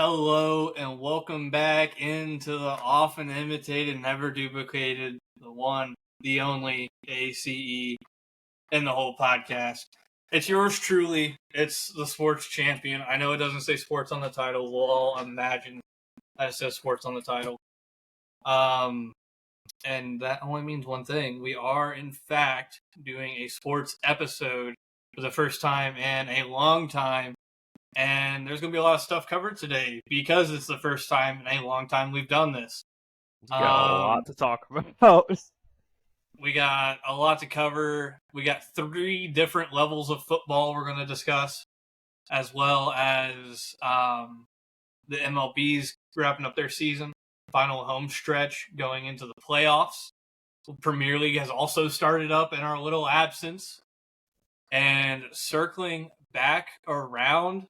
Hello and welcome back into the often imitated, never duplicated, the one, the only ACE in the whole podcast. It's yours truly. It's the sports champion. I know it doesn't say sports on the title. We'll all imagine that it says sports on the title. And that only means one thing. We are, in fact, doing a sports episode for the first time in a long time. And there's going to be a lot of stuff covered today because it's the first time in a long time we've done this. Got a lot to talk about. We got a lot to cover. We got 3 different levels of football we're going to discuss, as well as the MLB's wrapping up their season, final home stretch going into the playoffs. Premier League has also started up in our little absence. And circling back around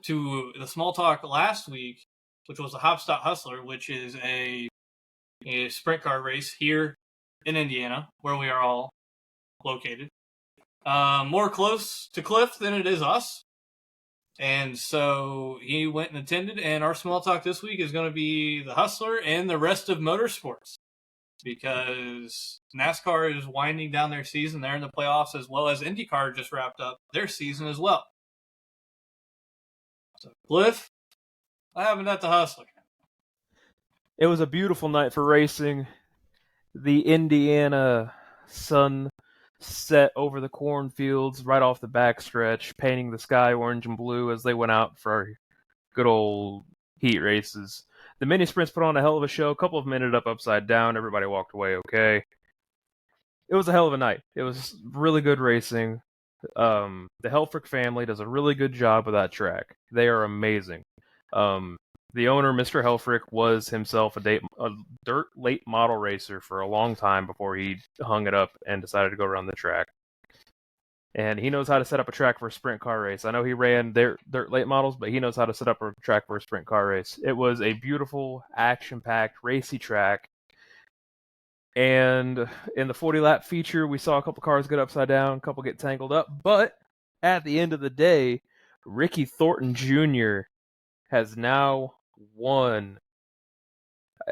to the small talk last week, which was the Hopstop Hustler, which is a sprint car race here in Indiana, where we are all located. More close to Cliff than it is us. And so he went and attended, and our small talk this week is going to be the Hustler and the rest of motorsports, because NASCAR is winding down their season. They're in the playoffs, as well as IndyCar just wrapped up their season as well. So, Cliff, what happened at the Hustler? It was a beautiful night for racing. The Indiana sun set over the cornfields right off the backstretch, painting the sky orange and blue as they went out for good old heat races. The mini sprints put on a hell of a show. A couple of them ended up upside down. Everybody walked away okay. It was a hell of a night. It was really good racing. The Helfrich family does a really good job with that track. They are amazing. The owner, Mr. Helfrich, was himself a dirt late model racer for a long time before he hung it up and decided to go around the track. And he knows how to set up a track for a sprint car race. I know he ran dirt late models, but he knows how to set up a track for a sprint car race. It was a beautiful, action-packed, racy track. And in the 40-lap feature, we saw a couple cars get upside down, a couple get tangled up. But at the end of the day, Ricky Thornton Jr. has now won,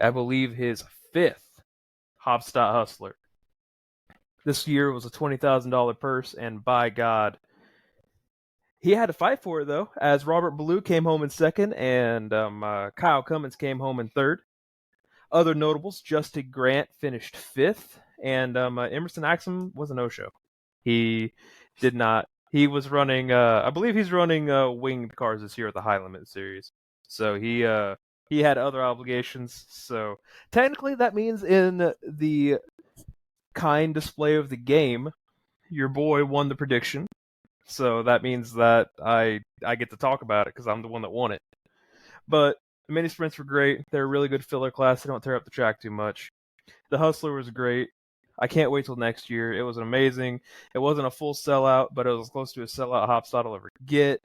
I believe, his 5th Hopstop Hustler. This year was a $20,000 purse, and by God, he had to fight for it, though, as Robert Ballou came home in 2nd, and Kyle Cummins came home in 3rd. Other notables, Justin Grant finished 5th, and Emerson Axum was a no-show. He did not. He was running, I believe he's running winged cars this year at the High Limit Series. So he had other obligations. So technically that means in the kind display of the game, your boy won the prediction. So that means that I get to talk about it because I'm the one that won it. But the mini sprints were great. They're a really good filler class. They don't tear up the track too much. The Hustler was great. I can't wait till next year. It was amazing. It wasn't a full sellout, but it was as close to a sellout Hopstop will ever get.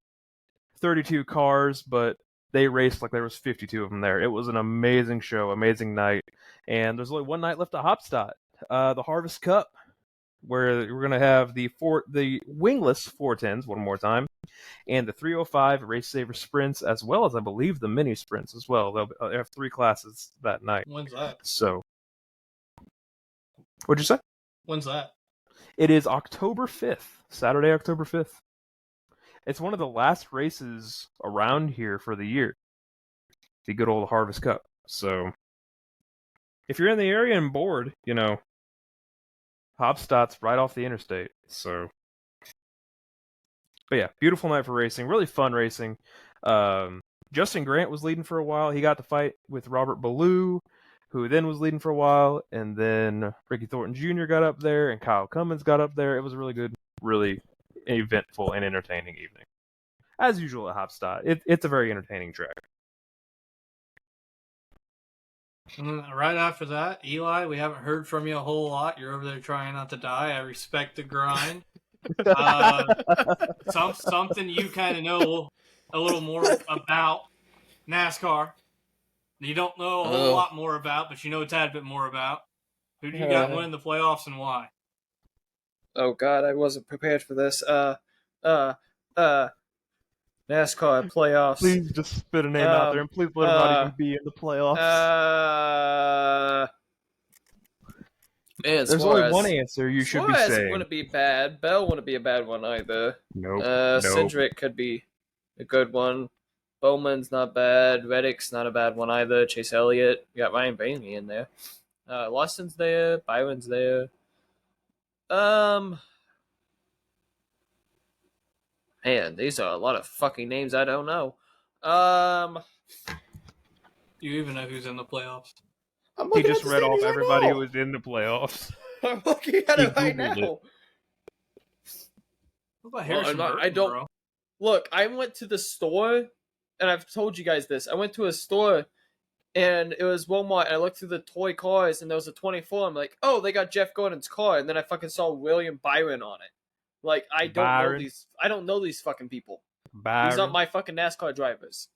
32 cars, but they raced like there was 52 of them there. It was an amazing show, amazing night. And there's only one night left at Hopstop. The Harvest Cup, where we're going to have the wingless 410s one more time, and the 305 Race Saver Sprints, as well as, I believe, the mini sprints as well. They'll have 3 classes that night. When's that? So, what'd you say? When's that? It is October 5th, Saturday, October 5th. It's one of the last races around here for the year. The good old Harvest Cup. So, if you're in the area and bored, Hopstop's right off the interstate. So, but yeah, beautiful night for racing. Really fun racing. Justin Grant was leading for a while. He got to fight with Robert Ballou, who then was leading for a while. And then Ricky Thornton Jr. got up there, and Kyle Cummins got up there. It was a really good, really eventful and entertaining evening. As usual at Hopstop. It's a very entertaining track. Right after that, Eli, we haven't heard from you a whole lot. You're over there trying not to die. I respect the grind. Something you kind of know a little more about NASCAR. You don't know a whole lot more about, but you know a tad bit more about. Who do you got winning the playoffs and why? Oh God, I wasn't prepared for this. NASCAR playoffs. Please just spit a name out there, and please let him not even be in the playoffs. Man, There's Suarez. only one answer you should be Suarez saying. wouldn't be bad. Bell wouldn't be a bad one either. Nope. Cindric could be a good one. Bowman's not bad. Reddick's not a bad one either. Chase Elliott. You got Ryan Blaney in there. Lawson's there. Byron's there. Man, these are a lot of fucking names I don't know. Do you even know who's in the playoffs? He just read off everybody who was in the playoffs. I'm looking at it right now. What about Harrison Burton, I don't. bro? Look, I went to the store, and I've told you guys this. I went to a store, and it was Walmart, and I looked through the toy cars, and there was a 24. I'm like, oh, they got Jeff Gordon's car, and then I fucking saw William Byron on it. Like, I don't know these. I don't know these fucking people. These aren't my fucking NASCAR drivers.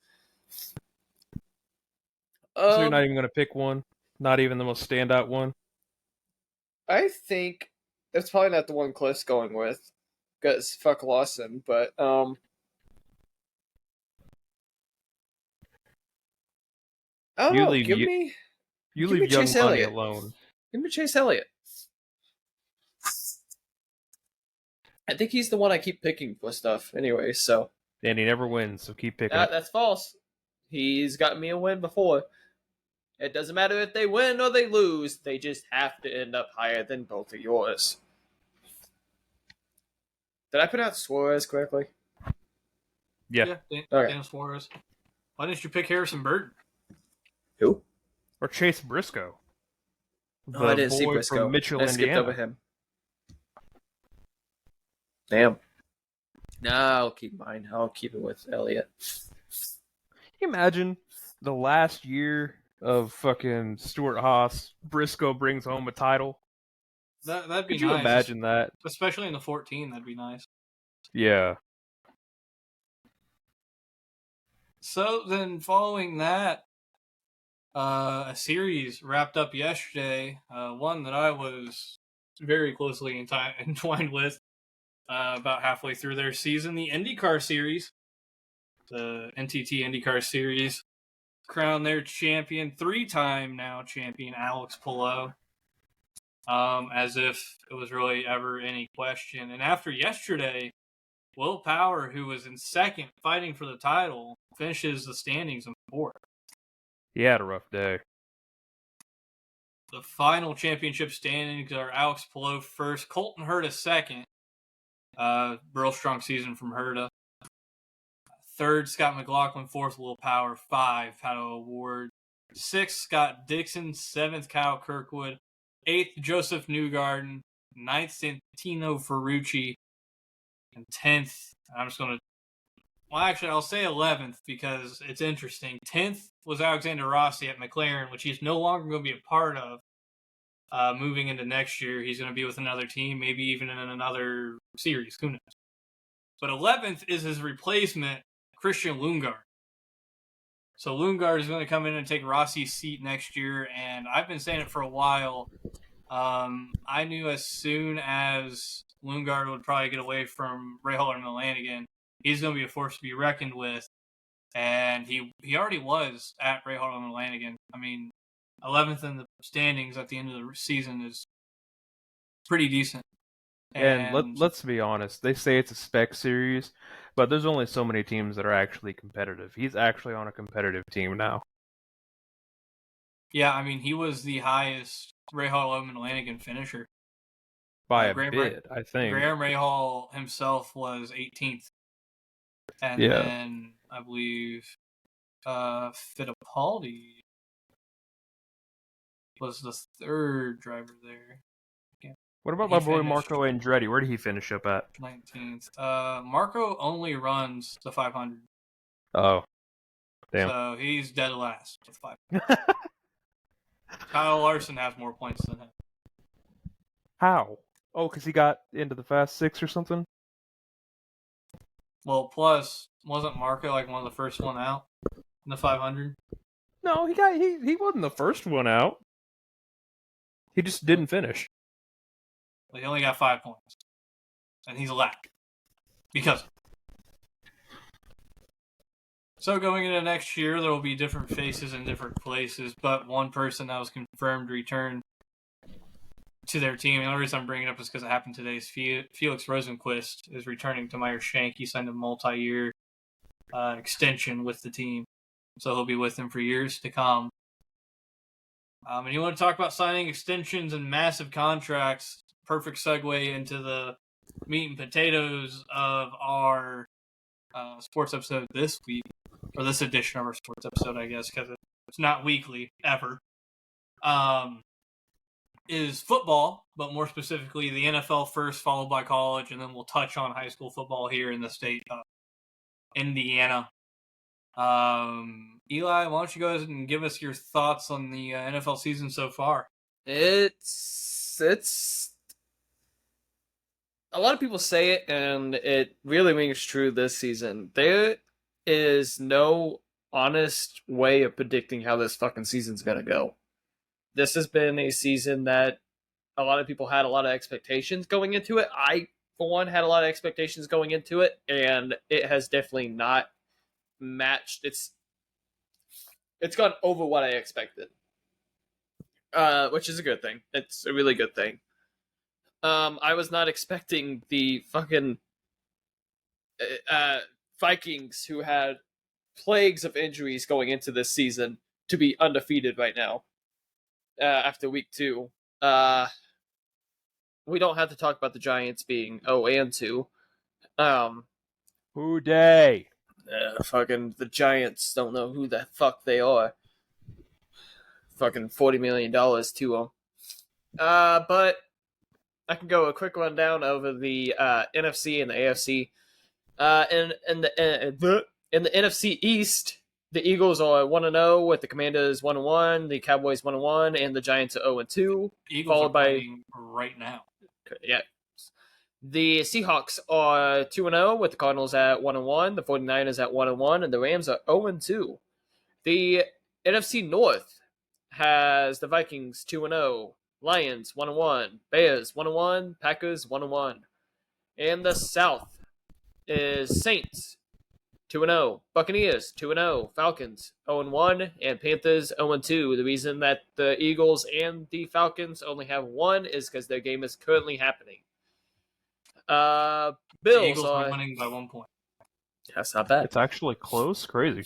So you're not even gonna pick one? Not even the most standout one? I think it's probably not the one Cliff's going with, because fuck Lawson. But I don't know. Give me leave Young Money alone. Give me Chase Elliott. I think he's the one I keep picking for stuff anyway. So and he never wins, so keep picking. That's false. He's gotten me a win before. It doesn't matter if they win or they lose. They just have to end up higher than both of yours. Did I pronounce Suarez correctly? Yeah. Dan Suarez. Why didn't you pick Harrison Burton? Who? Or Chase Briscoe. No, I didn't see Briscoe. From Mitchell, I skipped Indiana. over him. Damn. No, I'll keep mine. I'll keep it with Elliott. Can you imagine the last year of fucking Stuart Haas, Briscoe brings home a title? That'd be nice. Could you imagine that? Especially in the 14, that'd be nice. Yeah. So then following that, a series wrapped up yesterday, one that I was very closely entwined with about halfway through their season, the IndyCar series, the NTT IndyCar series, crowned their champion, 3-time now champion, Alex Palou, as if it was really ever any question. And after yesterday, Will Power, who was in second fighting for the title, finishes the standings in fourth. He had a rough day. The final championship standings are Alex Palou first, Colton Herta second. Real strong season from Herta. Third, Scott McLaughlin. Fourth, Will Power. 5, Pato Award. 6th, Scott Dixon. 7th, Kyle Kirkwood. 8th, Joseph Newgarden. 9th, Santino Ferrucci. And 10th, I'm just going to... Well, actually, I'll say 11th because it's interesting. 10th was Alexander Rossi at McLaren, which he's no longer going to be a part of. Moving into next year, he's going to be with another team, maybe even in another series. Who knows? But 11th is his replacement, Christian Lundgaard. So Lundgaard is going to come in and take Rossi's seat next year, and I've been saying it for a while. I knew as soon as Lundgaard would probably get away from Rahal and Lanigan, he's going to be a force to be reckoned with, and he already was at Rahal and Lanigan. I mean, 11th in the standings at the end of the season is pretty decent. And let's be honest, they say it's a spec series, but there's only so many teams that are actually competitive. He's actually on a competitive team now. Yeah, I mean, he was the highest Rahal and Lanigan finisher. By a bit, I think. Graham Rahal himself was 18th. And then, I believe, Fittipaldi was the third driver there. What about my boy Marco Andretti? Where did he finish up at? 19th. Marco only runs the 500. Oh. Damn. So he's dead last with 500. Kyle Larson has more points than him. How? Oh, because he got into the Fast Six or something? Well, plus, wasn't Marco like one of the first one out in the 500? No, he wasn't the first one out. He just didn't finish. Well, he only got 5 points. And he's last. Because So going into next year, there will be different faces in different places, but one person that was confirmed to return to their team. The only reason I'm bringing it up is because it happened today. Is Felix Rosenquist is returning to Meyer Shank. He signed a multi-year extension with the team, so he'll be with them for years to come. And you want to talk about signing extensions and massive contracts? Perfect segue into the meat and potatoes of our sports episode this week, or this edition of our sports episode, I guess, because it's not weekly ever. Is football, but more specifically the NFL first, followed by college, and then we'll touch on high school football here in the state of Indiana. Eli, why don't you go ahead and give us your thoughts on the NFL season so far? It's a lot of people say it, and it really rings true this season. There is no honest way of predicting how this fucking season's gonna go. This has been a season that a lot of people had a lot of expectations going into it. I, for one, had a lot of expectations going into it, and it has definitely not matched. It's gone over what I expected, which is a good thing. It's a really good thing. I was not expecting the fucking Vikings, who had plagues of injuries going into this season, to be undefeated right now. After week 2. We don't have to talk about the Giants being 0-2. Who day? Fucking the Giants don't know who the fuck they are. Fucking $40 million to them. But I can go a quick rundown over the NFC and the AFC. In the NFC East, the Eagles are 1-0, with the Commanders 1-1, the Cowboys 1-1, and the Giants are 0-2. Eagles followed are by playing right now. Yeah. The Seahawks are 2-0, with the Cardinals at 1-1, the 49ers at 1-1, and the Rams are 0-2. The NFC North has the Vikings 2-0, Lions 1-1, Bears 1-1, Packers 1-1. And the South is Saints 2-0, Buccaneers 2-0, Falcons 0-1, and Panthers 0-2. The reason that the Eagles and the Falcons only have one is because their game is currently happening. The Bills Eagles are are winning by 1 point. That's not bad. It's actually close. Crazy.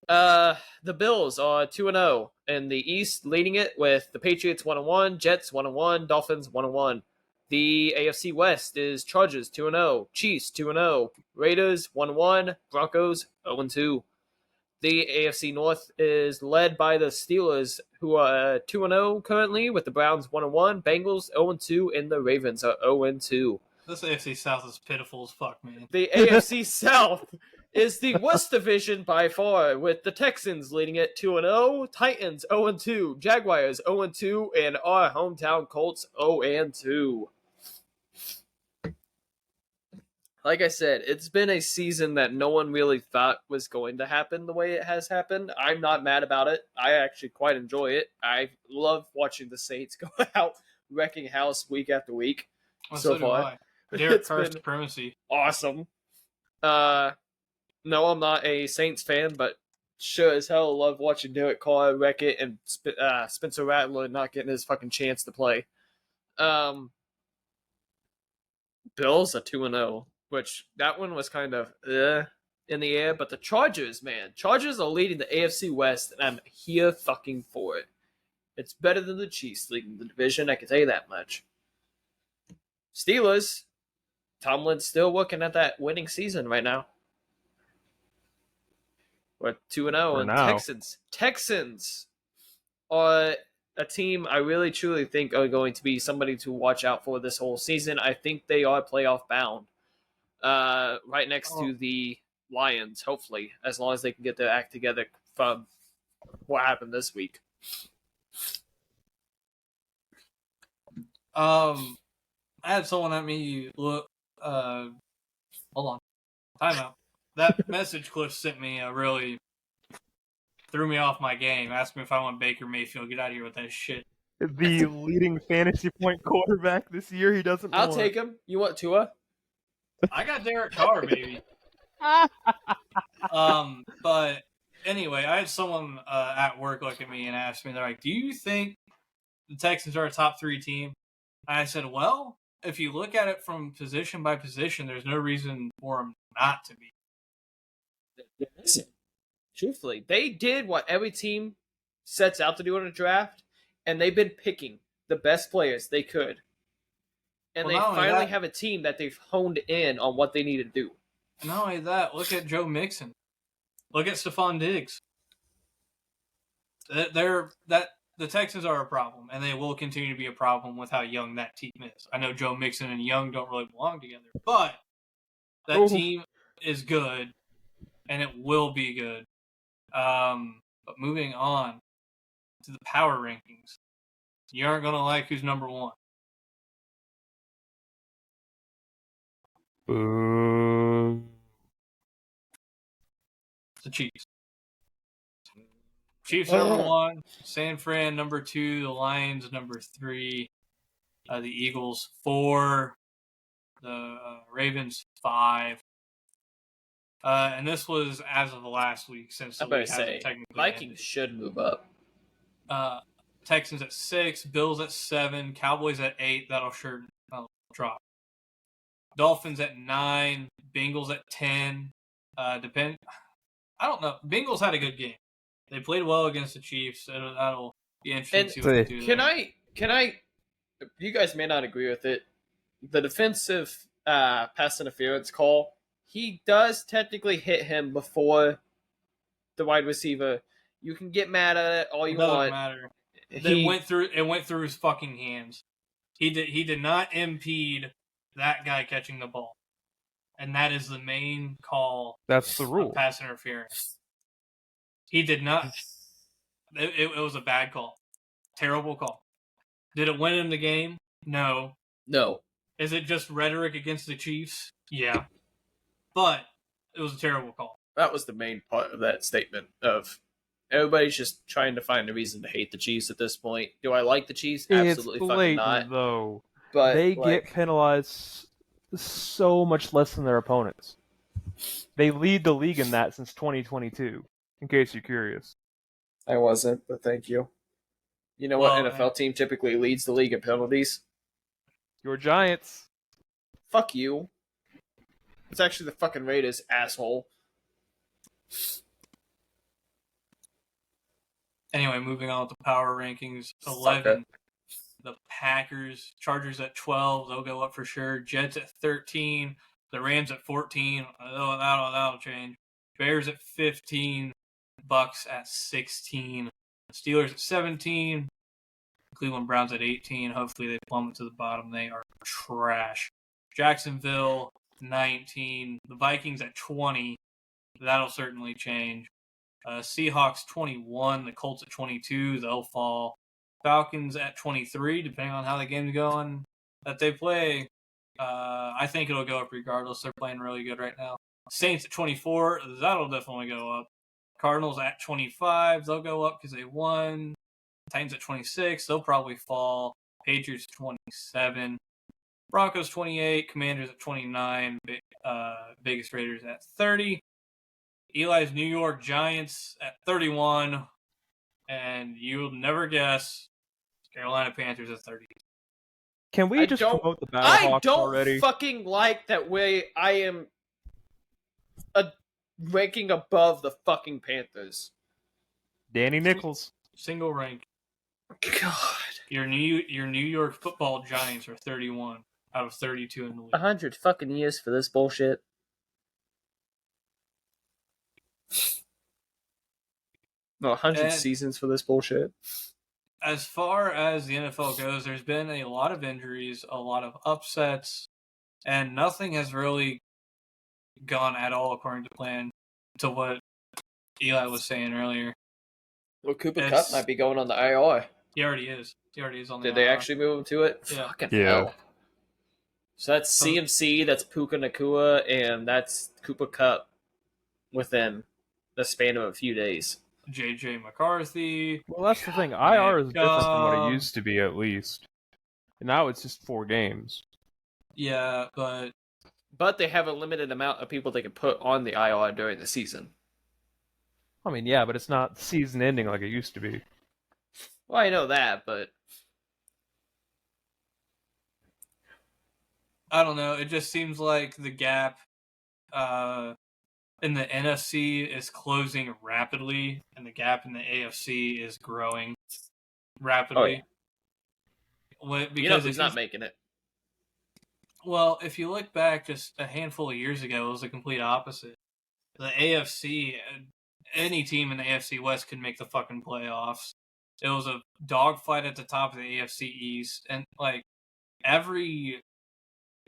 The Bills are 2-0 in the East, leading it with the Patriots 1-1, Jets 1-1, Dolphins 1-1. The AFC West is Chargers 2-0, Chiefs 2-0, Raiders 1-1, Broncos 0-2. The AFC North is led by the Steelers, who are 2-0 currently, with the Browns 1-1, Bengals 0-2, and the Ravens are 0-2. This AFC South is pitiful as fuck, man. The AFC South is the worst division by far, with the Texans leading it 2-0, Titans 0-2, Jaguars 0-2, and our hometown Colts 0-2. Like I said, it's been a season that no one really thought was going to happen the way it has happened. I'm not mad about it. I actually quite enjoy it. I love watching the Saints go out wrecking house week after week. Well, so do far. I. Derek It's Carr's been supremacy. awesome. No, I'm not a Saints fan, but sure as hell love watching Derek Carr wreck it and Spencer Rattler not getting his fucking chance to play. Bills are 2-0, which that one was kind of in the air, but the Chargers, man. Chargers are leading the AFC West, and I'm here fucking for it. It's better than the Chiefs leading the division, I can tell you that much. Steelers, Tomlin's still working at that winning season right now. We're 2-0, and now. Texans are a team I really truly think are going to be somebody to watch out for this whole season. I think they are playoff bound. Right next to the Lions, hopefully, as long as they can get their act together from what happened this week. I had someone at me look. Hold on, timeout. That message Cliff sent me really threw me off my game. Asked me if I want Baker Mayfield. Get out of here with that shit. The leading fantasy point quarterback this year. He doesn't. I'll want. take him. You want Tua? I got Derek Carr, baby. But anyway, I had someone at work look at me and ask me, they're like, "Do you think the Texans are a top 3 team?" I said, "Well, if you look at it from position by position, there's no reason for them not to be." Listen, truthfully, they did what every team sets out to do in a draft, and they've been picking the best players they could. And Well, they not only finally that- have a team that they've honed in on what they need to do. Not only that, look at Joe Mixon. Look at Stephon Diggs. The Texans are a problem, and they will continue to be a problem with how young that team is. I know Joe Mixon and Young don't really belong together, but that team is good, and it will be good. But moving on to the power rankings, you aren't going to like who's number 1. The Chiefs. Chiefs number 1, San Fran number 2, the Lions number 3, the Eagles 4, the Ravens 5. And this was as of last week, since the week hasn't technically Vikings ended. should move up. Texans at 6, Bills at 7, Cowboys at 8. That'll sure drop. Dolphins at 9, Bengals at 10. I don't know. Bengals had a good game. They played well against the Chiefs. That'll be interesting to see what they do. Can I? You guys may not agree with it. The defensive pass interference call, he does technically hit him before the wide receiver. You can get mad at it all you want. Doesn't matter. It went through his fucking hands. He did not impede that guy catching the ball, and that is the main call. That's the rule. Pass interference. He did not. It was a bad call. Terrible call. Did it win him the game? No. No. Is it just rhetoric against the Chiefs? Yeah. But it was a terrible call. That was the main part of that statement of everybody's just trying to find a reason to hate the Chiefs at this point. Do I like the Chiefs? Absolutely it's fucking blatant, not. Though. But they get penalized so much less than their opponents. They lead the league in that since 2022, in case you're curious. I wasn't, but thank you. You know what NFL team typically leads the league in penalties? Your Giants. Fuck you. It's actually the fucking Raiders, asshole. Anyway, moving on with the power rankings. 11, the Packers. Chargers at 12. They'll go up for sure. Jets at 13. The Rams at 14. That'll change. Bears at 15. Bucks at 16. Steelers at 17. Cleveland Browns at 18. Hopefully they plummet to the bottom. They are trash. Jacksonville 19. The Vikings at 20. That'll certainly change. Seahawks 21. The Colts at 22. They'll fall. Falcons at 23, depending on how the game's going that they play. I think it'll go up regardless. They're playing really good right now. Saints at 24. That'll definitely go up. Cardinals at 25. They'll go up because they won. Titans at 26. They'll probably fall. Patriots 27. Broncos 28. Commanders at 29. Vegas Raiders at 30. Eli's New York Giants at 31. And you'll never guess, Carolina Panthers at 30. Can we just promote the Battlehawks already? I don't fucking like that way I am ranking above the fucking Panthers. Danny Nichols. Single rank. God. Your New York Football Giants are 31 out of 32 in the league. 100 fucking years for this bullshit. No, 100 seasons for this bullshit. As far as the NFL goes, there's been a lot of injuries, a lot of upsets, and nothing has really gone at all according to plan, to what Eli was saying earlier. Well, Cooper Kupp might be going on the IR. He already is. On the IR. Did they actually move him to it? Yeah. Fucking hell. So that's CMC, that's Puka Nacua, and that's Cooper Kupp within the span of a few days. JJ McCarthy. Well, that's the thing. IR is different from what it used to be, at least. And now it's just 4 games. Yeah, but But they have a limited amount of people they can put on the IR during the season. I mean, yeah, but it's not season ending like it used to be. Well, I know that, but I don't know. It just seems like the gap in the NFC is closing rapidly, and the gap in the AFC is growing rapidly. you know Because who's not making it? well, if you look back just a handful of years ago, it was the complete opposite. The AFC, any team in the AFC West could make the fucking playoffs. It was a dogfight at the top of the AFC East, and like every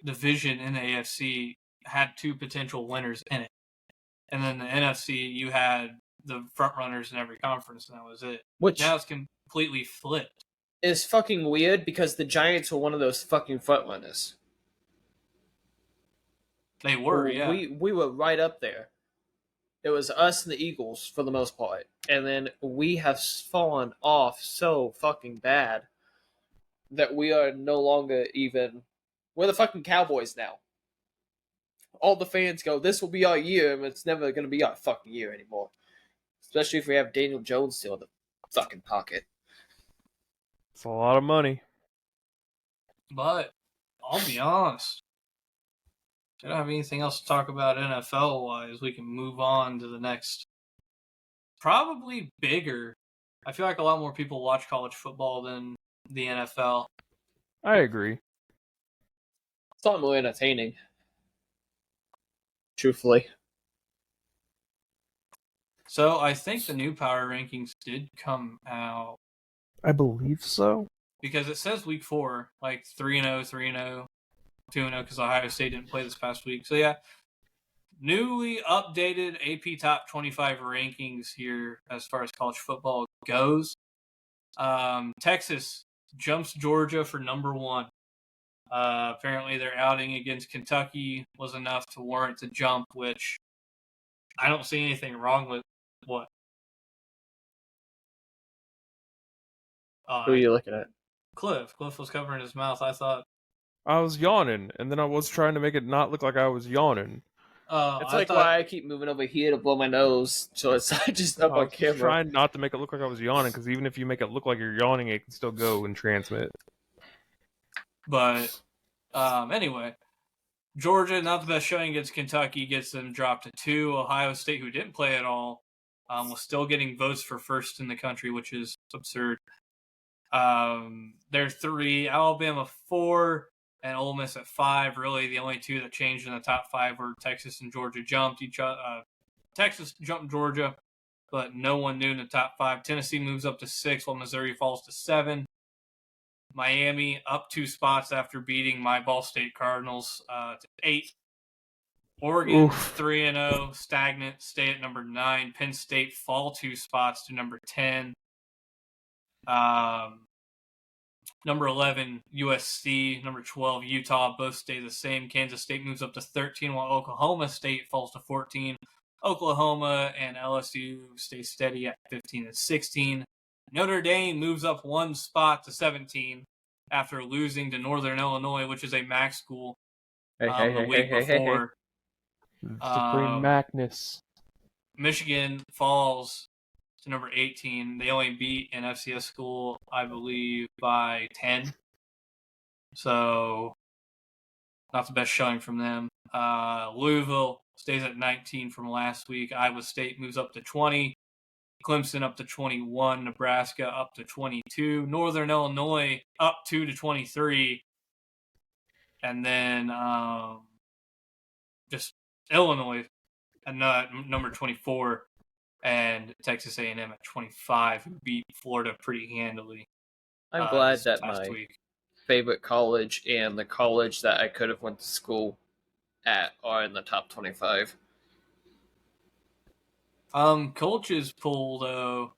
division in the AFC had two potential winners in it. And then the NFC, you had the front runners in every conference, and that was it. Which Now it's completely flipped. is fucking weird because the Giants were one of those fucking front runners. They were, yeah. We were right up there. It was us and the Eagles for the most part. And then we have fallen off so fucking bad that we are no longer even... We're the fucking Cowboys now. All the fans go, this will be our year, and it's never going to be our fucking year anymore. Especially if we have Daniel Jones still in the fucking pocket. It's a lot of money. But I'll be honest. I don't have anything else to talk about NFL wise. We can move on to the next. Probably bigger. I feel like a lot more people watch college football than the NFL. I agree. It's not more entertaining. Truthfully. So I think the new power rankings did come out. I believe so. Because it says week 4, like 3-0, 3-0, 2-0, because Ohio State didn't play this past week. So yeah, newly updated AP Top 25 rankings here as far as college football goes. Texas jumps Georgia for number 1. Apparently their outing against Kentucky was enough to warrant the jump, which I don't see anything wrong with. What? Who are you looking at? Cliff. Cliff was covering his mouth. I thought. I was yawning, and then I was trying to make it not look like I was yawning. It's like why I keep moving over here to blow my nose, so it's not just up on camera. Trying not to make it look like I was yawning, because even if you make it look like you're yawning, it can still go and transmit. But anyway, Georgia, not the best showing against Kentucky, gets them dropped to 2. Ohio State, who didn't play at all, was still getting votes for first in the country, which is absurd. They're 3, Alabama 4, and Ole Miss at 5. Really, the only two that changed in the top 5 were Texas and Georgia jumped each other. Texas jumped Georgia, but no one knew in the top 5. Tennessee moves up to 6, while Missouri falls to 7. Miami up 2 spots after beating my Ball State Cardinals to 8. Oregon 3-0, stagnant, stay at number 9. Penn State fall 2 spots to number 10. Number 11, USC. Number 12, Utah. Both stay the same. Kansas State moves up to 13, while Oklahoma State falls to 14. Oklahoma and LSU stay steady at 15 and 16. Notre Dame moves up 1 spot to 17 after losing to Northern Illinois, which is a MAC school, the week before. Supreme Macness. Michigan falls to number 18. They only beat an FCS school, I believe, by 10. So, not the best showing from them. Louisville stays at 19 from last week. Iowa State moves up to 20. Clemson up to 21. Nebraska up to 22. Northern Illinois up 2 to 23. And then just Illinois at number 24. And Texas A&M at 25, who beat Florida pretty handily. I'm glad that my favorite college and the college that I could have went to school at are in the top 25. Coaches poll, though,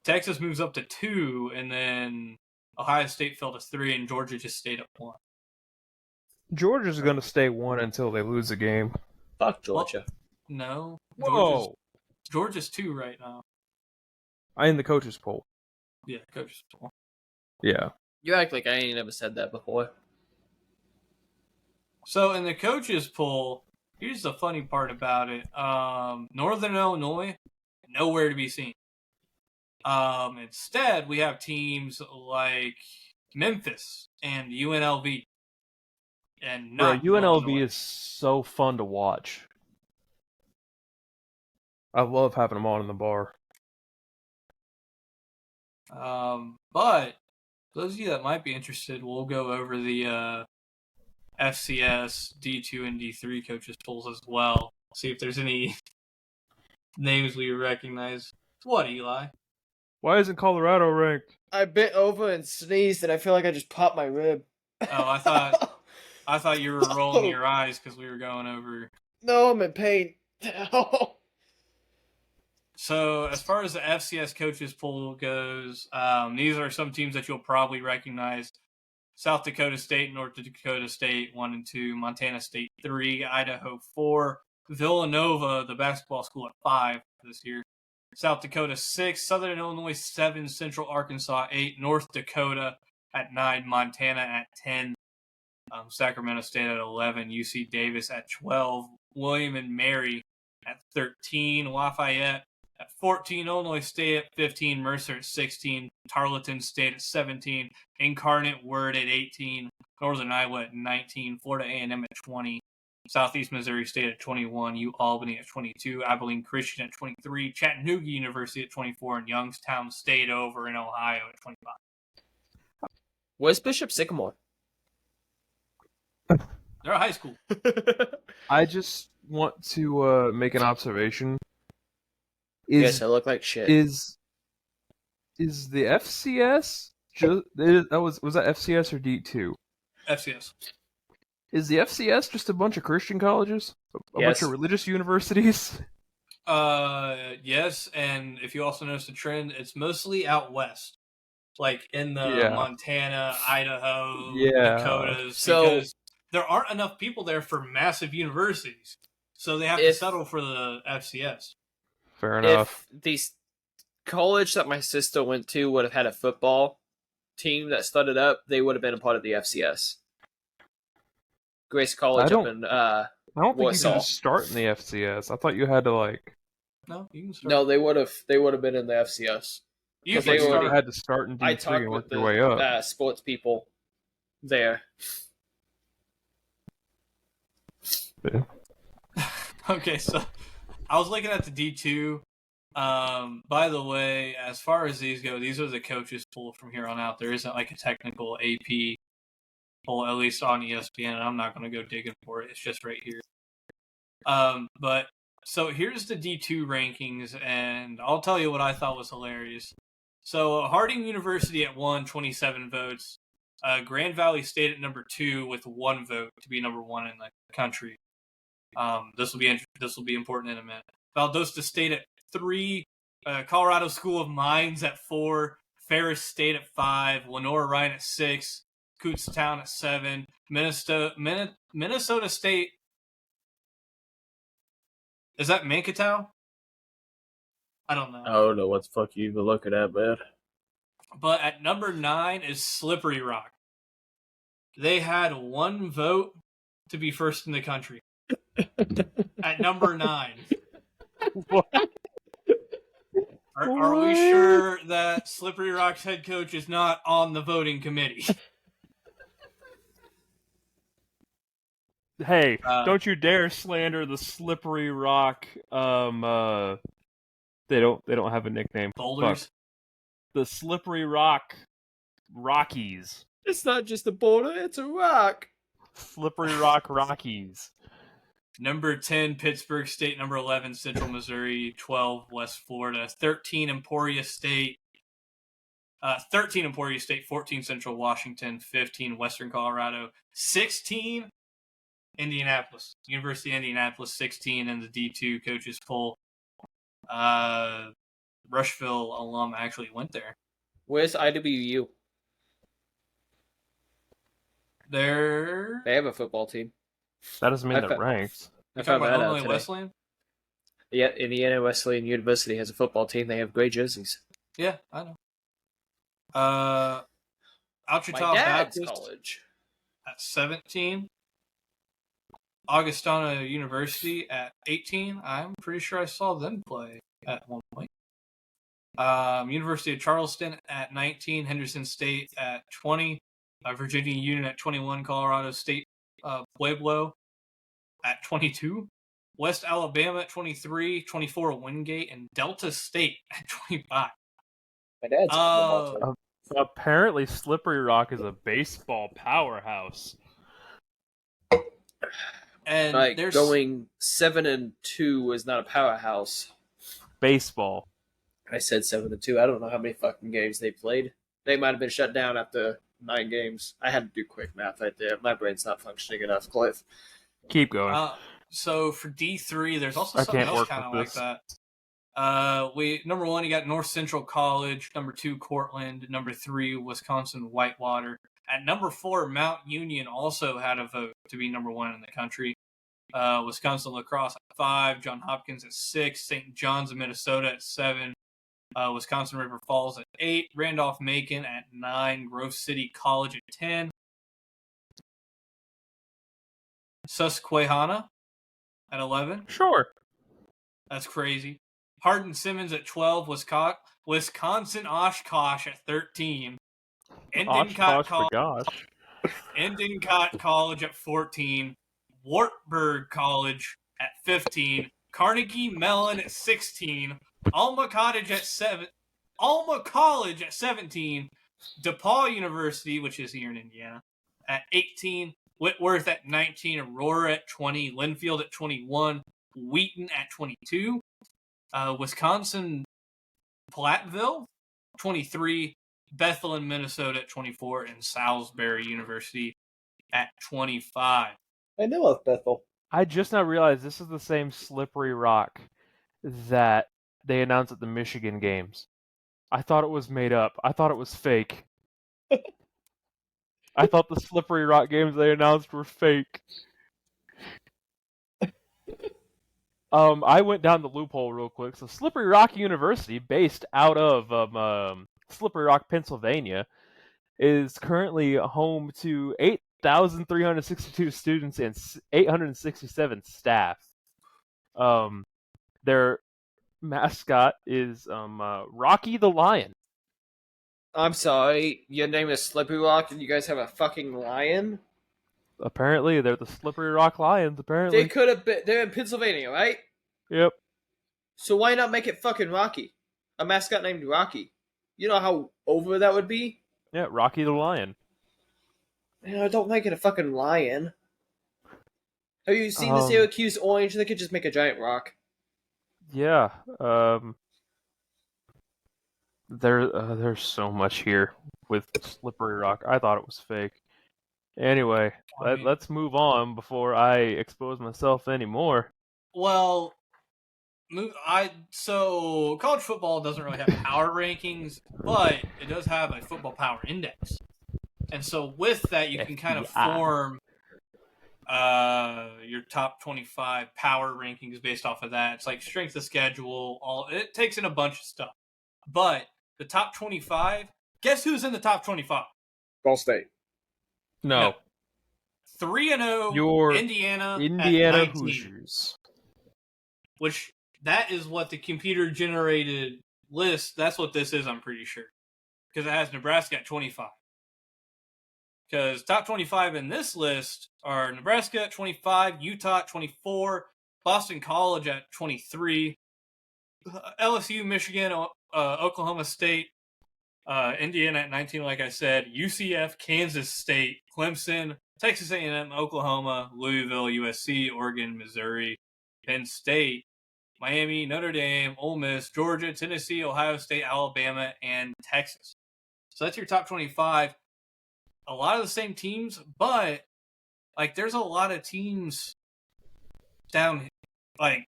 Texas moves up to 2, and then Ohio State fell to 3, and Georgia just stayed at 1. Georgia's going to stay 1 until they lose a game. Fuck Georgia. Well, no. Whoa. Georgia's 2 right now. I in the coaches poll. Yeah, coaches poll. Yeah. You act like I ain't never said that before. So in the coaches poll, here's the funny part about it. Northern Illinois, nowhere to be seen. Instead, we have teams like Memphis and UNLV. And Bro, not UNLV Illinois. is so fun to watch. I love having them on in the bar. But those of you that might be interested, we'll go over the FCS, D2, and D3 coaches polls as well. See if there's any names we recognize. What, Eli? Why isn't Colorado ranked? I bent over and sneezed, and I feel like I just popped my rib. Oh, I thought you were rolling your eyes because we were going over. No, I'm in pain. So, as far as the FCS coaches poll goes, these are some teams that you'll probably recognize. South Dakota State, North Dakota State, 1 and 2. Montana State, 3. Idaho, 4. Villanova, the basketball school, at 5 this year. South Dakota, 6. Southern Illinois, 7. Central Arkansas, 8. North Dakota at 9. Montana at 10. Sacramento State at 11. UC Davis at 12. William and Mary at 13. Lafayette at 14, Illinois State at 15, Mercer at 16, Tarleton State at 17, Incarnate Word at 18, Northern Iowa at 19, Florida A&M at 20, Southeast Missouri State at 21, U-Albany at 22, Abilene Christian at 23, Chattanooga University at 24, and Youngstown State over in Ohio at 25. Where's Bishop Sycamore? They're a high school. I just want to make an observation. Yes, I look like shit. Is the FCS was that FCS or D2? FCS. Is the FCS just a bunch of Christian colleges? A bunch of religious universities? Yes, and if you also notice the trend, it's mostly out west. Like in the Montana, Idaho, Dakotas. Because there aren't enough people there for massive universities. So they have to settle for the FCS. Fair enough. If the college that my sister went to would have had a football team that started up, they would have been a part of the FCS. Grace College up in I don't think Warsaw. you could just start in the FCS. I thought you had to like. No, you can start. No, they would have been in the FCS. You had to start in D3 I talked and work with your way up. the sports people there. Yeah. Okay, so I was looking at the D2. By the way, as far as these go, these are the coaches poll from here on out. There isn't like a technical AP poll, at least on ESPN, and I'm not going to go digging for it. It's just right here. But so here's the D2 rankings, and I'll tell you what I thought was hilarious. So Harding University at 1, 27 votes. Grand Valley State at number 2 with 1 vote to be number 1 in the country. This will be important in a minute. Valdosta State at 3, Colorado School of Mines at 4, Ferris State at 5, Lenore Ryan at 6, Kutztown at 7, Minnesota State. Is that Mankato? I don't know. I don't know what the fuck you even looking at, man. But at number 9 is Slippery Rock. They had 1 vote to be first in the country. At number 9. What? Are we sure that Slippery Rock's head coach is not on the voting committee? Hey, don't you dare slander the Slippery Rock. They don't have a nickname. Boulders. Fuck. The Slippery Rock Rockies. It's not just a boulder; it's a rock. Slippery Rock Rockies. Number 10, Pittsburgh State. Number 11, Central Missouri. 12, West Florida. 13, Emporia State. 13, Emporia State. 14, Central Washington. 15, Western Colorado. 16, Indianapolis. University of Indianapolis. 16 in the D2 coaches poll. Rushville alum actually went there. Where's IWU? They have a football team. That doesn't mean they're ranked. I found that out Illinois today. Wesleyan? Yeah, Indiana Wesleyan University has a football team. They have gray jerseys. Yeah, I know. Ouachita My dad's Baptist college at 17. Augustana University at 18. I'm pretty sure I saw them play at one point. University of Charleston at 19. Henderson State at 20. Virginia Union at 21. Colorado State Pueblo at 22. West Alabama at 23. 24 Wingate. And Delta State at 25. My dad's from Malta. Apparently, Slippery Rock is a baseball powerhouse. And Like there's going 7-2 is not a powerhouse. Baseball. I said 7-2. I don't know how many fucking games they played. They might have been shut down after 9 games. I had to do quick math right there. My brain's not functioning enough, Cliff. Keep going. So for D3, there's also I something can't else work kind of with like this. that. Number 1, you got North Central College. Number 2, Cortland. Number 3, Wisconsin Whitewater. At number 4, Mount Union also had a vote to be number 1 in the country. Wisconsin Lacrosse at 5, Johns Hopkins at 6, St. John's of Minnesota at 7, Wisconsin River Falls at 8, Randolph-Macon at 9, Grove City College at 10, Susquehanna at 11. Sure. That's crazy. Hardin-Simmons at 12, Wisconsin Oshkosh at 13, Oshkosh for gosh. Endicott College at 14, Wartburg College at 15, Carnegie Mellon at 16, Alma College at 17, DePaul University, which is here in Indiana, at 18, Whitworth at 19, Aurora at 20, Linfield at 21, Wheaton at 22, Wisconsin Platteville 23, Bethlehem, Minnesota at 24, and Salisbury University at 25. I know of Bethel. I just now realized this is the same Slippery Rock that they announced at the Michigan games. I thought it was made up. I thought it was fake. I thought the Slippery Rock games they announced were fake. I went down the loophole real quick. So Slippery Rock University, based out of Slippery Rock, Pennsylvania, is currently home to 8,362 students and 867 staff. Their mascot is Rocky the Lion. I'm sorry, your name is Slippery Rock and you guys have a fucking lion? Apparently, they're the Slippery Rock Lions, apparently. They could have been. They're in Pennsylvania, right? Yep. So why not make it fucking Rocky? A mascot named Rocky. You know how over that would be? Yeah, Rocky the Lion. Don't make it a fucking lion. Have you seen the Syracuse Orange? They could just make a giant rock. Yeah. There's so much here with Slippery Rock. I thought it was fake. Anyway, let's move on before I expose myself anymore. Well, so college football doesn't really have power rankings, but it does have a football power index. And so with that, you can kind of form your top 25 power rankings based off of that. It's like strength of schedule. It takes in a bunch of stuff. But the top 25, guess who's in the top 25? Ball State. No. 3-0 Your Indiana Hoosiers. Which that is what the computer-generated list, that's what this is, I'm pretty sure. Because it has Nebraska at 25. Because top 25 in this list are Nebraska at 25, Utah at 24, Boston College at 23, LSU, Michigan, Oklahoma State, Indiana at 19, like I said, UCF, Kansas State, Clemson, Texas A&M, Oklahoma, Louisville, USC, Oregon, Missouri, Penn State, Miami, Notre Dame, Ole Miss, Georgia, Tennessee, Ohio State, Alabama, and Texas. So that's your top 25. A lot of the same teams, but like there's a lot of teams down, like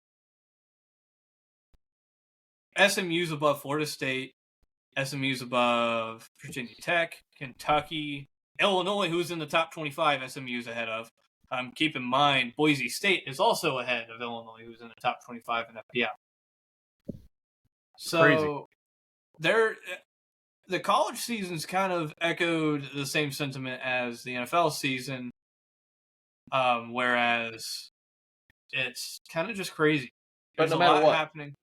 SMU's above Florida State, SMU's above Virginia Tech, Kentucky, Illinois, who's in the top 25, SMU's ahead of. Keep in mind, Boise State is also ahead of Illinois, who's in the top 25 in FPL. So the college season's kind of echoed the same sentiment as the NFL season, whereas it's kind of just crazy. But There's no a matter lot what, happening.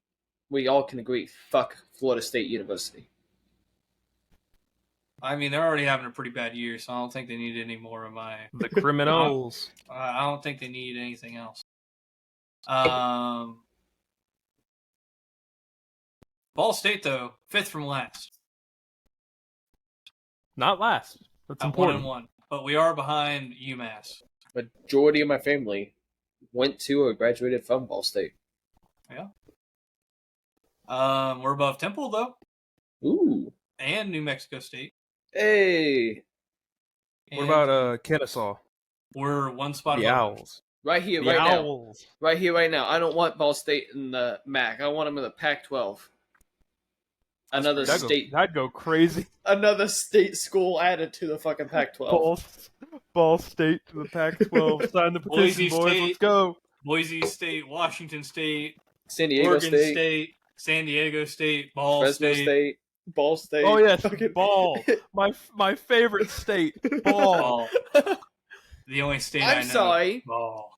we all can agree, fuck Florida State University. I mean, they're already having a pretty bad year, so I don't think they need any more of my. The criminals. I don't think they need anything else. Ball State though, 5th from last. Not last. That's At important. 1-1, but we are behind UMass. Majority of my family went to or graduated from Ball State. Yeah. We're above Temple though, Ooh. and New Mexico State. Hey. What about Kennesaw? We're one spot The above. Owls. Right here, The right now. Owls. Right here, right now. I don't want Ball State in the MAC. I want them in the Pac-12. Another I'd go crazy. Another state school added to the fucking Pac-12. Ball State to the Pac-12. Sign the petition, Boise boys. State. Let's go. Boise State, Washington State, San Diego Oregon State, State, San Diego State, Ball Fresno State, Ball State. Oh yes, fucking... Ball. My favorite state. Ball. The only state I know. I'm sorry. Ball.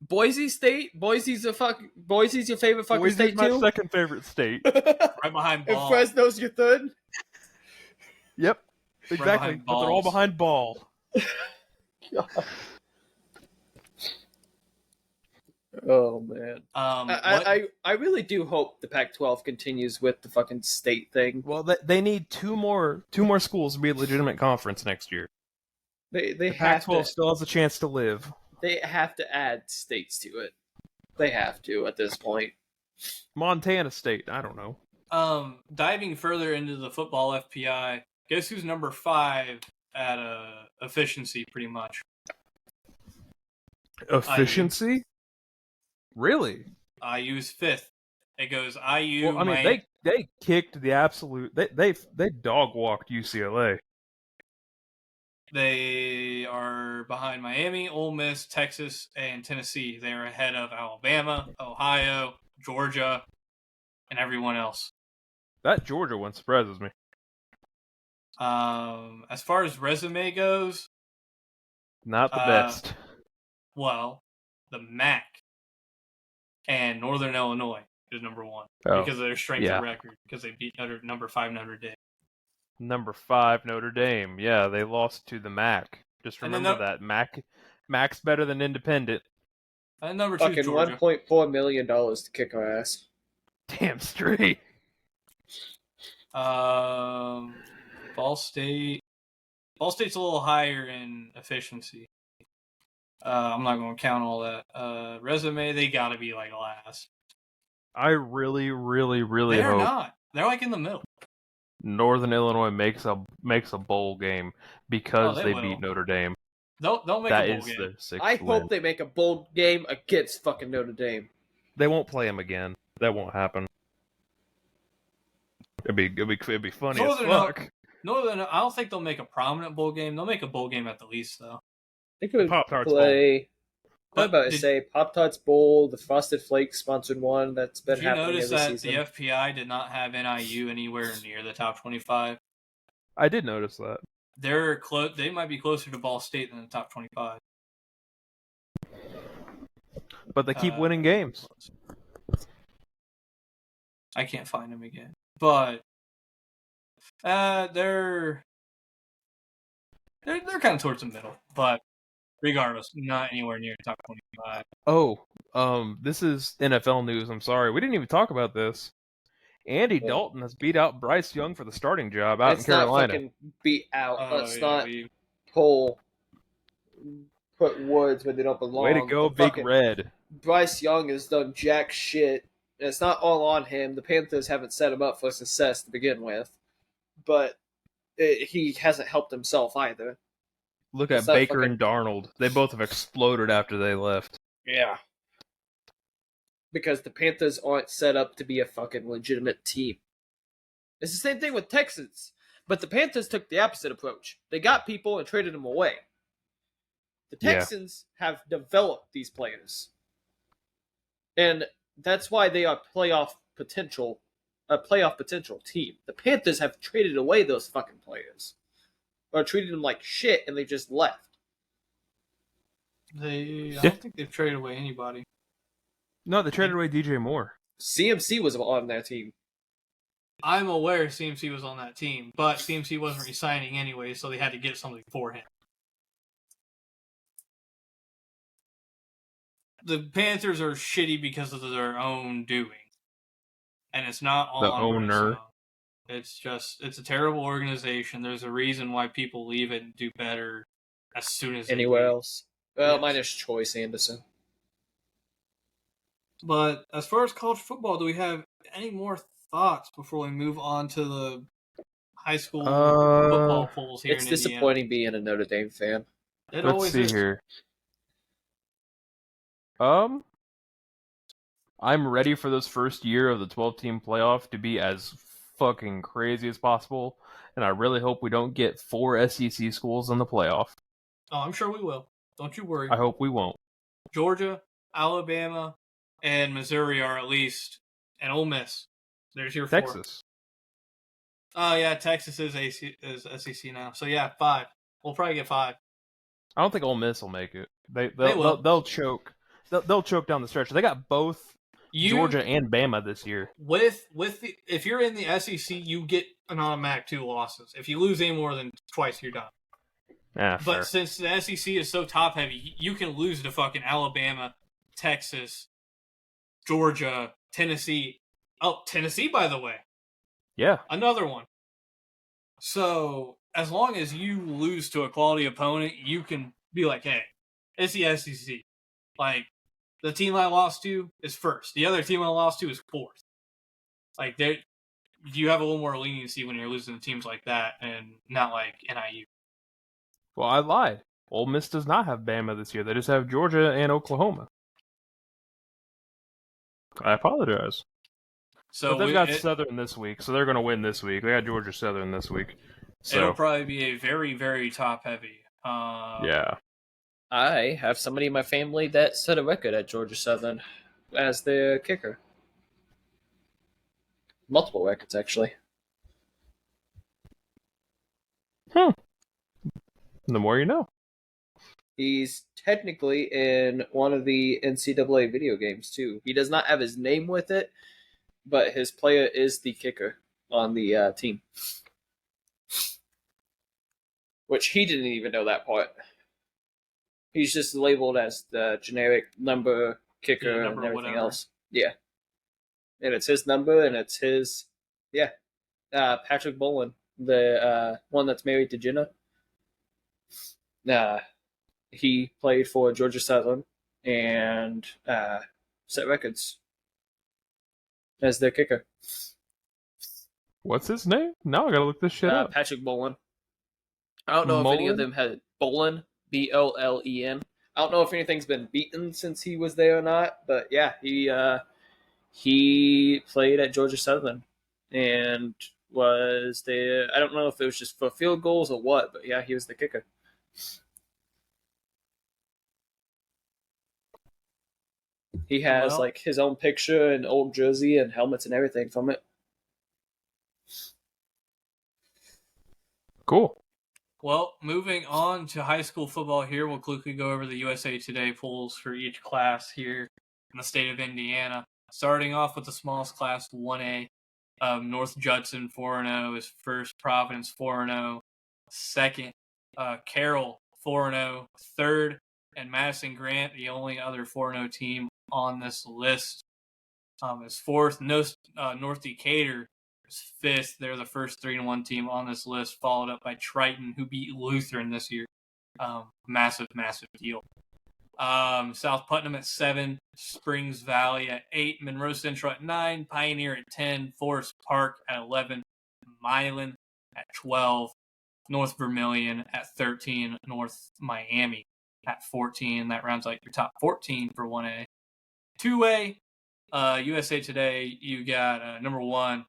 Boise State. Boise's your favorite fucking Boise's state my too. second favorite state. Right behind Ball. And Fresno's your third. Yep. Exactly. But they're all behind Ball. Oh man. I really do hope the Pac-12 continues with the fucking state thing. Well, they need two more schools to be a legitimate conference next year. They The have Pac-12 to. still has a chance to live. They have to add states to it. They have to at this point. Montana State. I don't know. Diving further into the football FPI, guess who's number 5 at efficiency, pretty much? Efficiency? Really? IU's 5th. It goes IU. Well, I mean, they kicked the absolute. They dog walked UCLA. They are behind Miami, Ole Miss, Texas, and Tennessee. They are ahead of Alabama, Ohio, Georgia, and everyone else. That Georgia one surprises me. As far as resume goes, Not the best. well, the MAC and Northern Illinois is number 1 because of their strength of record, because they beat number 5 Notre Dame. Number 5 Notre Dame. Yeah, they lost to the MAC. Just remember that MAC's better than Independent. And number 2 fucking Georgia. $1.4 million to kick our ass. Damn straight. Ball State. Ball State's a little higher in efficiency. I'm not going to count all that. Resume, they got to be like last. I really, really, really They're hope not. They're like in the middle. Northern Illinois makes a bowl game because they will. beat Notre Dame. They'll make That a bowl is game. their 6th I win. hope they make a bold game against fucking Notre Dame. They won't play him again. That won't happen. It'd be funny as fuck. Northern, I don't think they'll make a prominent bowl game. They'll make a bowl game at the least, though. They could Pop-Tarts play. Bowl. I'm about to say Pop-Tarts Bowl, the Frosted Flakes sponsored one that's been Did you happening notice every that season. the FPI did not have NIU anywhere near the top 25? I did notice that. They're close. They might be closer to Ball State than the top 25. But they keep winning games. I can't find them again, but they're kind of towards the middle. But regardless, not anywhere near top 25. Oh, this is NFL news. I'm sorry, we didn't even talk about this. Andy Dalton has beat out Bryce Young for the starting job out in Carolina. Let's not fucking beat out. Let's not put words where they don't belong. Way to go, Big Red. Bryce Young has done jack shit. It's not all on him. The Panthers haven't set him up for success to begin with. But he hasn't helped himself either. Look at Baker and Darnold. They both have exploded after they left. Yeah. Because the Panthers aren't set up to be a fucking legitimate team. It's the same thing with Texans. But the Panthers took the opposite approach. They got people and traded them away. The Texans have developed these players. And that's why they are a playoff potential team. The Panthers have traded away those fucking players. Or treated them like shit and they just left. I don't think they've traded away anybody. No, they traded away DJ Moore. CMC was on that team. I'm aware CMC was on that team, but CMC wasn't resigning anyway, so they had to get something for him. The Panthers are shitty because of their own doing. And it's not all The on owner. Bryce Young. It's a terrible organization. There's a reason why people leave it and do better as soon as Anywhere they leave. else? Well, Yes. minus Choice Anderson. But as far as college football, do we have any more thoughts before we move on to the high school football polls here It's in disappointing being a Notre Dame fan. Indiana? It Let's always see is. here. I'm ready for this first year of the 12-team playoff to be as fucking crazy as possible, and I really hope we don't get 4 SEC schools in the playoff. Oh, I'm sure we will. Don't you worry. I hope we won't. Georgia, Alabama, and Missouri are at least, and Ole Miss. There's your 4. Texas. Oh, yeah, Texas is SEC now. So, yeah, 5. We'll probably get 5. I don't think Ole Miss will make it. They will. They'll choke. They'll choke down the stretch. They got both Georgia and Bama this year. If you're in the SEC, you get an automatic 2 losses. If you lose any more than twice, you're done. Yeah, But fair. since the SEC is so top heavy, you can lose to fucking Alabama, Texas, Georgia, Tennessee. Oh, Tennessee, by the way. Yeah. Another one. So, as long as you lose to a quality opponent, you can be like, hey, it's the SEC. Like, the team I lost to is first. The other team I lost to is fourth. Like, you have a little more leniency when you're losing to teams like that and not like NIU. Well, I lied. Ole Miss does not have Bama this year. They just have Georgia and Oklahoma. I apologize. So but they've got Southern this week, so they're going to win this week. They got Georgia Southern this week. So. It'll probably be a very, very top-heavy. Yeah. I have somebody in my family that set a record at Georgia Southern as their kicker. Multiple records, actually. The more you know. He's technically in one of the NCAA video games, too. He does not have his name with it, but his player is the kicker on the team. Which he didn't even know that part. He's just labeled as the generic number kicker and everything whatever. else. Yeah. And it's his number, and it's his... Yeah. Patrick Bolin, the one that's married to Jenna. He played for Georgia Southern and set records as their kicker. What's his name? Now I gotta look this shit up. Patrick Bolin. I don't know if any of them had Bolin, Bollen. I don't know if anything's been beaten since he was there or not, but yeah, he played at Georgia Southern and was there. I don't know if it was just for field goals or what, but yeah, he was the kicker. He has like his own picture and old jersey and helmets and everything from it. Cool. Well, moving on to high school football here, we'll quickly go over the USA Today polls for each class here in the state of Indiana. Starting off with the smallest class, 1A. North Judson 4-0 is first. Providence 4-0. Second, Carroll 4-0. Third, and Madison Grant, the only other 4-0 team on this list, is fourth. North Decatur is fifth. They're the first 3-1 team on this list, followed up by Triton, who beat Lutheran this year. Massive deal. South Putnam at 7, Springs Valley at 8, Monroe Central at 9, Pioneer at 10, Forest Park at 11, Milan at 12, North Vermilion at 13, North Miami at 14. That rounds like your top 14 for 1A. 2A, USA Today, you got number 1,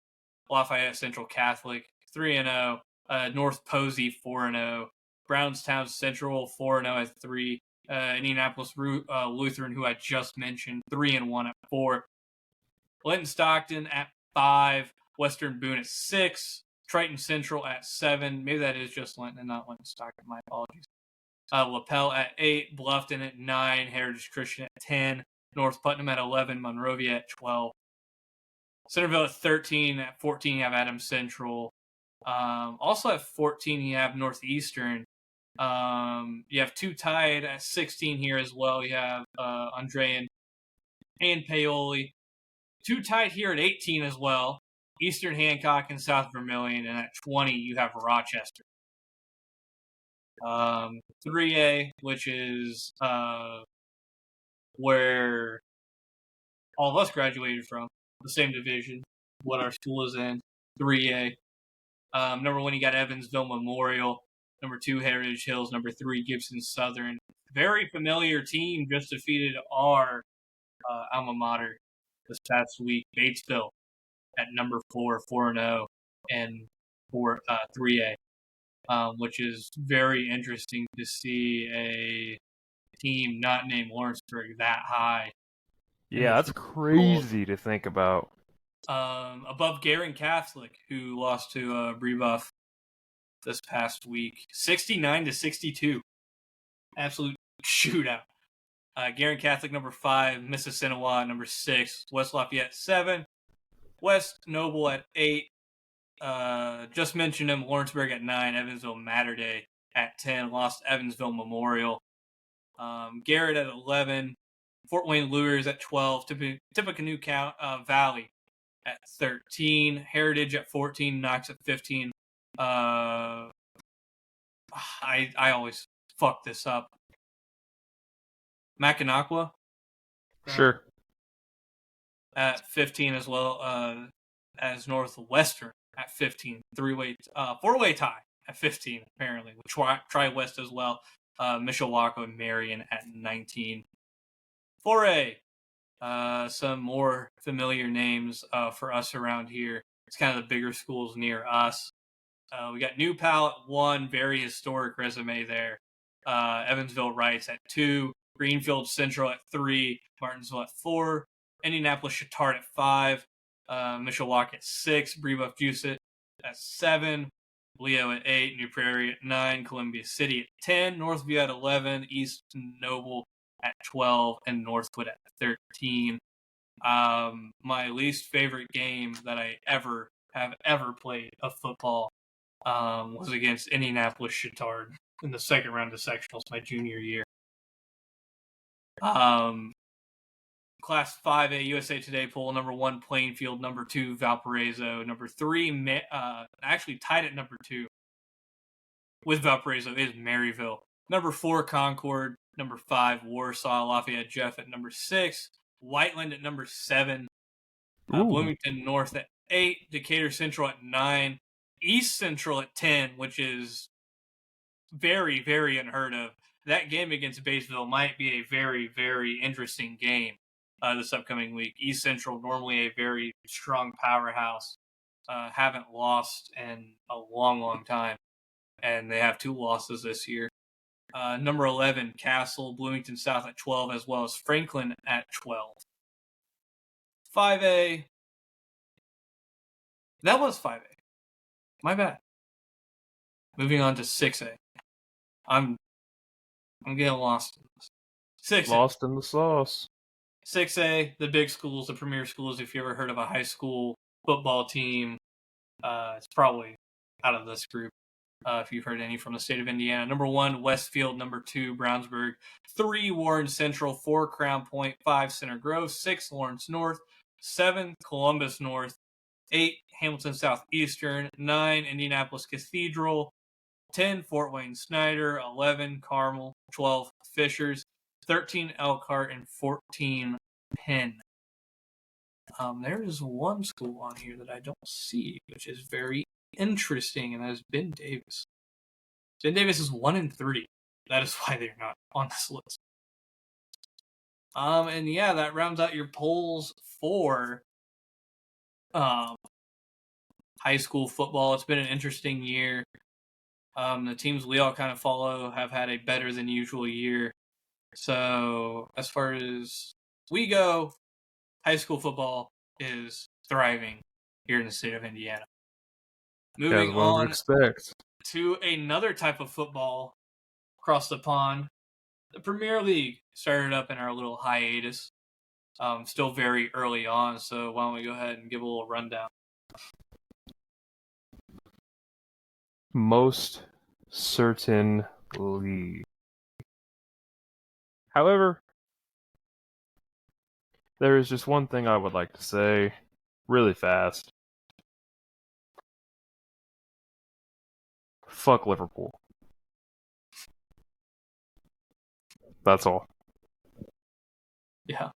Lafayette Central Catholic, 3-0, North Posey 4-0, Brownstown Central 4-0 at 3, Indianapolis Lutheran, who I just mentioned, 3-1 at 4, Linton Stockton at 5, Western Boone at 6, Triton Central at 7. Maybe that is just Linton and not Linton Stockton. My apologies. LaPel at 8, Bluffton at 9, Heritage Christian at 10, North Putnam at 11, Monrovia at 12. Centerville at 13. At 14, you have Adams Central. Also at 14, you have Northeastern. You have 2 tied at 16 here as well. You have Andre and Paoli. 2 tied here at 18 as well. Eastern Hancock and South Vermilion. And at 20, you have Rochester. 3A, which is where all of us graduated from, the same division, what our school is in, 3A. Number 1, you got Evansville Memorial. Number 2, Heritage Hills. Number 3, Gibson Southern. Very familiar team just defeated our alma mater this past week. Batesville at number 4, 4-0, and 3A, which is very interesting to see a team not named Lawrenceburg that high. Yeah, that's crazy to think about. Above Garin Catholic, who lost to Brebeuf this past week, 69-62, absolute shootout. Garin Catholic number 5, Mississinawa number 6, West Lafayette 7, West Noble at 8. Just mentioned him, Lawrenceburg at 9, Evansville Mater Dei at 10, lost Evansville Memorial. Garrett at 11, Fort Wayne Lures at 12, Tippecanoe Valley at 13, Heritage at 14, Knox at 15. I always fuck this up. Mackinac Sure. At 15 as well as Northwestern at 15. 4-way tie at 15 apparently with Tri-West as well. Mishawaka and Marion at 19. 4A. Some more familiar names for us around here. It's kind of the bigger schools near us. We got New Pal at 1, very historic resume there. Evansville Rice at 2, Greenfield Central at 3, Martinsville at 4, Indianapolis Chatard at 5, Mishawaka at 6, Brebeuf Juicet at 7, Leo at 8, New Prairie at 9, Columbia City at 10, Northview at 11, East Noble at 12, and Northwood at 13. My least favorite game that I have ever played of football was against Indianapolis Chatard in the second round of sectionals my junior year. Class 5A USA Today poll, number 1 Plainfield, number 2 Valparaiso, number 3 actually tied at number 2 with Valparaiso is Maryville, number 4 Concord, number 5 Warsaw, Lafayette Jeff at number 6, Whiteland at number 7, Bloomington North at 8, Decatur Central at 9, East Central at 10, which is very, very unheard of. That game against Batesville might be a very, very interesting game this upcoming week. East Central, normally a very strong powerhouse, haven't lost in a long, long time, and they have 2 losses this year. Number 11, Castle, Bloomington South at 12, as well as Franklin at 12. 5A. That was 5A. My bad. Moving on to 6A. I'm getting lost in this. 6A. Lost in the sauce. 6A, the big schools, the premier schools. If you ever heard of a high school football team, it's probably out of this group. If you've heard any from the state of Indiana. Number 1, Westfield. Number 2, Brownsburg. 3, Warren Central. 4, Crown Point. 5, Center Grove. 6, Lawrence North. 7, Columbus North. 8, Hamilton Southeastern. 9, Indianapolis Cathedral. 10, Fort Wayne Snyder. 11, Carmel. 12, Fishers. 13, Elkhart. And 14, Penn. There is one school on here that I don't see, which is very interesting, and that is Ben Davis. Ben Davis is 1-3. That is why they're not on this list. And yeah, that rounds out your polls for high school football. It's been an interesting year. The teams we all kind of follow have had a better than usual year. So as far as we go, high school football is thriving here in the state of Indiana. Moving on to another type of football across the pond. The Premier League started up in our little hiatus. Still very early on, so why don't we go ahead and give a little rundown? Most certainly. However, there is just one thing I would like to say really fast. Fuck Liverpool. That's all. Yeah.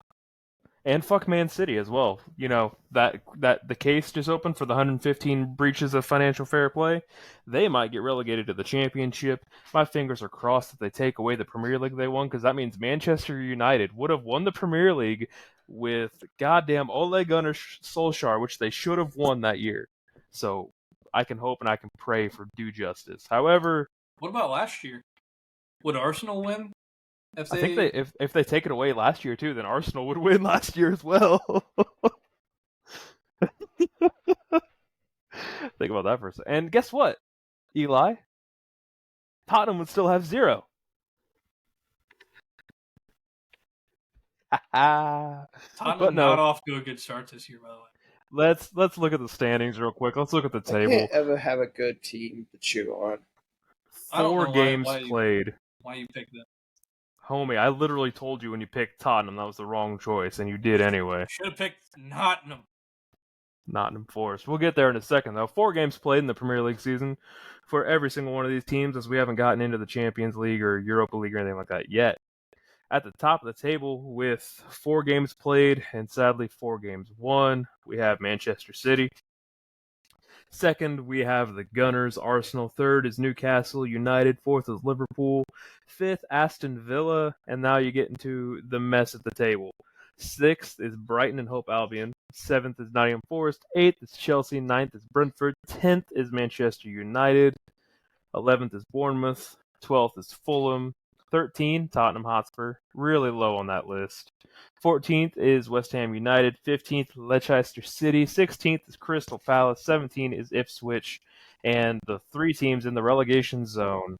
And fuck Man City as well. You know, that the case just opened for the 115 breaches of financial fair play. They might get relegated to the Championship. My fingers are crossed that they take away the Premier League they won, because that means Manchester United would have won the Premier League with goddamn Ole Gunnar Solskjaer, which they should have won that year. So I can hope and I can pray for due justice. However, what about last year? Would Arsenal win? I think if they take it away last year too, then Arsenal would win last year as well. Think about that for a second. And guess what, Eli? Tottenham would still have 0. Tottenham not off to a good start this year, by the way. Let's look at the standings real quick. Let's look at the table. I can't ever have a good team to cheer on. 4 games played. Why you picked them? Homie, I literally told you when you picked Tottenham that was the wrong choice, and you did anyway. Should have picked Nottingham. Nottingham Forest. We'll get there in a second, though. 4 games played in the Premier League season for every single one of these teams, as we haven't gotten into the Champions League or Europa League or anything like that yet. At the top of the table with 4 games played and sadly 4 games won, we have Manchester City. Second, we have the Gunners, Arsenal. Third is Newcastle United. Fourth is Liverpool. Fifth, Aston Villa. And now you get into the mess at the table. Sixth is Brighton and Hope Albion. Seventh is Nottingham Forest. Eighth is Chelsea. Ninth is Brentford. 10th is Manchester United. 11th is Bournemouth. 12th is Fulham. 13, Tottenham Hotspur. Really low on that list. 14th is West Ham United. 15th, Leicester City. 16th is Crystal Palace. 17th is Ipswich. And the 3 teams in the relegation zone,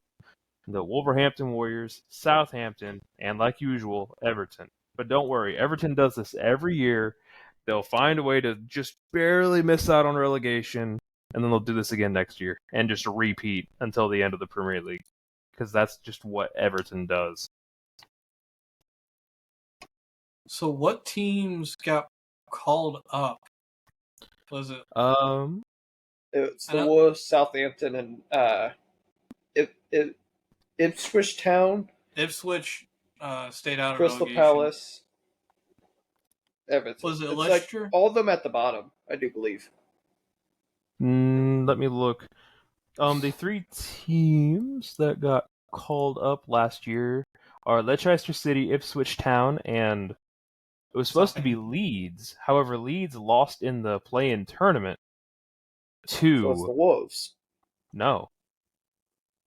the Wolverhampton Warriors, Southampton, and like usual, Everton. But don't worry, Everton does this every year. They'll find a way to just barely miss out on relegation, and then they'll do this again next year and just repeat until the end of the Premier League. Because that's just what Everton does. So what teams got called up? Was it? It's the Wolves, Southampton, and Ipswich Town. Ipswich stayed out of Crystal relegation. Palace. Everton. Was it it's Leicester? Like all of them at the bottom, I do believe. Let me look. The 3 teams that got called up last year are Leicester City, Ipswich Town, and it was supposed to be Leeds. However, Leeds lost in the play-in tournament to... So it's the Wolves. No.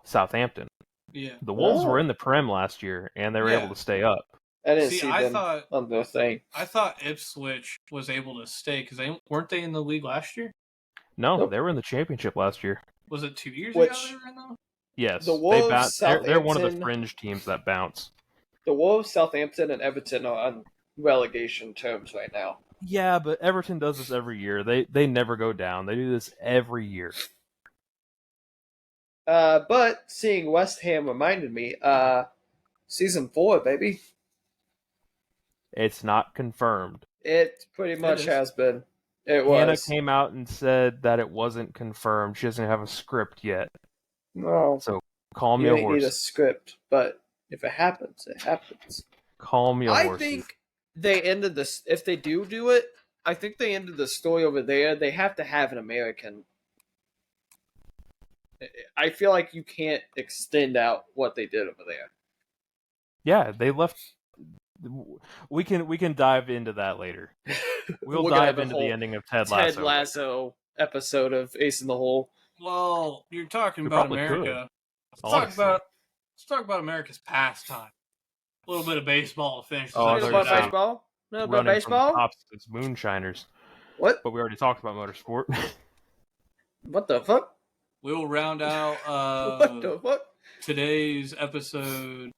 Southampton. Yeah. The Wolves were in the Prem last year, and they were able to stay up. I didn't see them on the thing. I thought Ipswich was able to stay, because weren't they in the league last year? No, they were in the championship last year. Was it 2 years ago they were in though? Yes. The Wolves, they're one of the fringe teams that bounce. The Wolves, Southampton, and Everton are on relegation terms right now. Yeah, but Everton does this every year. They never go down. They do this every year. But seeing West Ham reminded me, season 4, baby. It's not confirmed. It pretty much has been. It was. Hannah came out and said that it wasn't confirmed. She doesn't have a script yet. No. So calm you your don't horse. need a script, but if it happens, it happens. Calm your horses. I think they ended this. If they do it, I think they ended the story over there. They have to have an American. I feel like you can't extend out what they did over there. Yeah, they left. We can dive into that later. We'll dive into the ending of Ted Lasso. Ted Lasso episode of Ace in the Hole. Well, you're talking about America. Let's talk about America's pastime. A little bit of baseball to finish. About baseball? No, about baseball? From cops to moonshiners. What? But we already talked about motorsport. What the fuck? we'll round out What the fuck? today's episode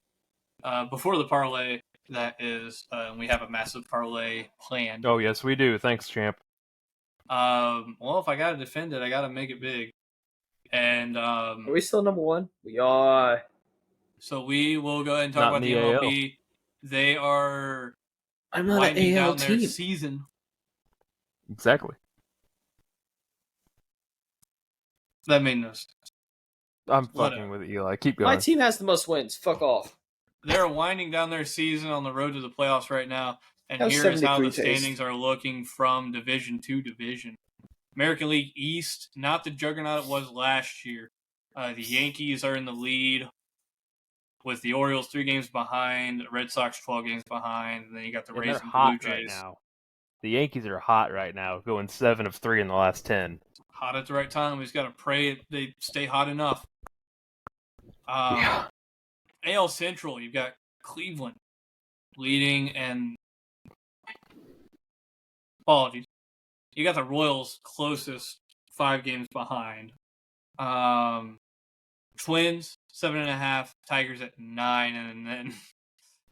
before the parlay. That is, we have a massive parlay planned. Oh, yes, we do. Thanks, champ. Well, if I gotta defend it, I gotta make it big. And Are we still number one? We are. so we will go ahead and talk Not about in the the AL. MLB. They are I'm not an winding AL down their team. season. Exactly. That made no sense. I'm Whatever. fucking with Eli. Keep My going. team has the most wins. Fuck off. They're winding down their season on the road to the playoffs right now. And How's here is how 73 the standings are looking from division to division. American League East, not the juggernaut it was last year. The Yankees are in the lead with the Orioles 3 games behind, the Red Sox 12 games behind, and then you got the And Rays they're and hot Blue right Jays. now. The Yankees are hot right now, going 7 of 3 in the last 10. Hot at the right time. We just got to pray they stay hot enough. Yeah. AL Central, you've got Cleveland leading, and apologies. You got the Royals closest, 5 games behind. Twins 7.5, Tigers at 9, and then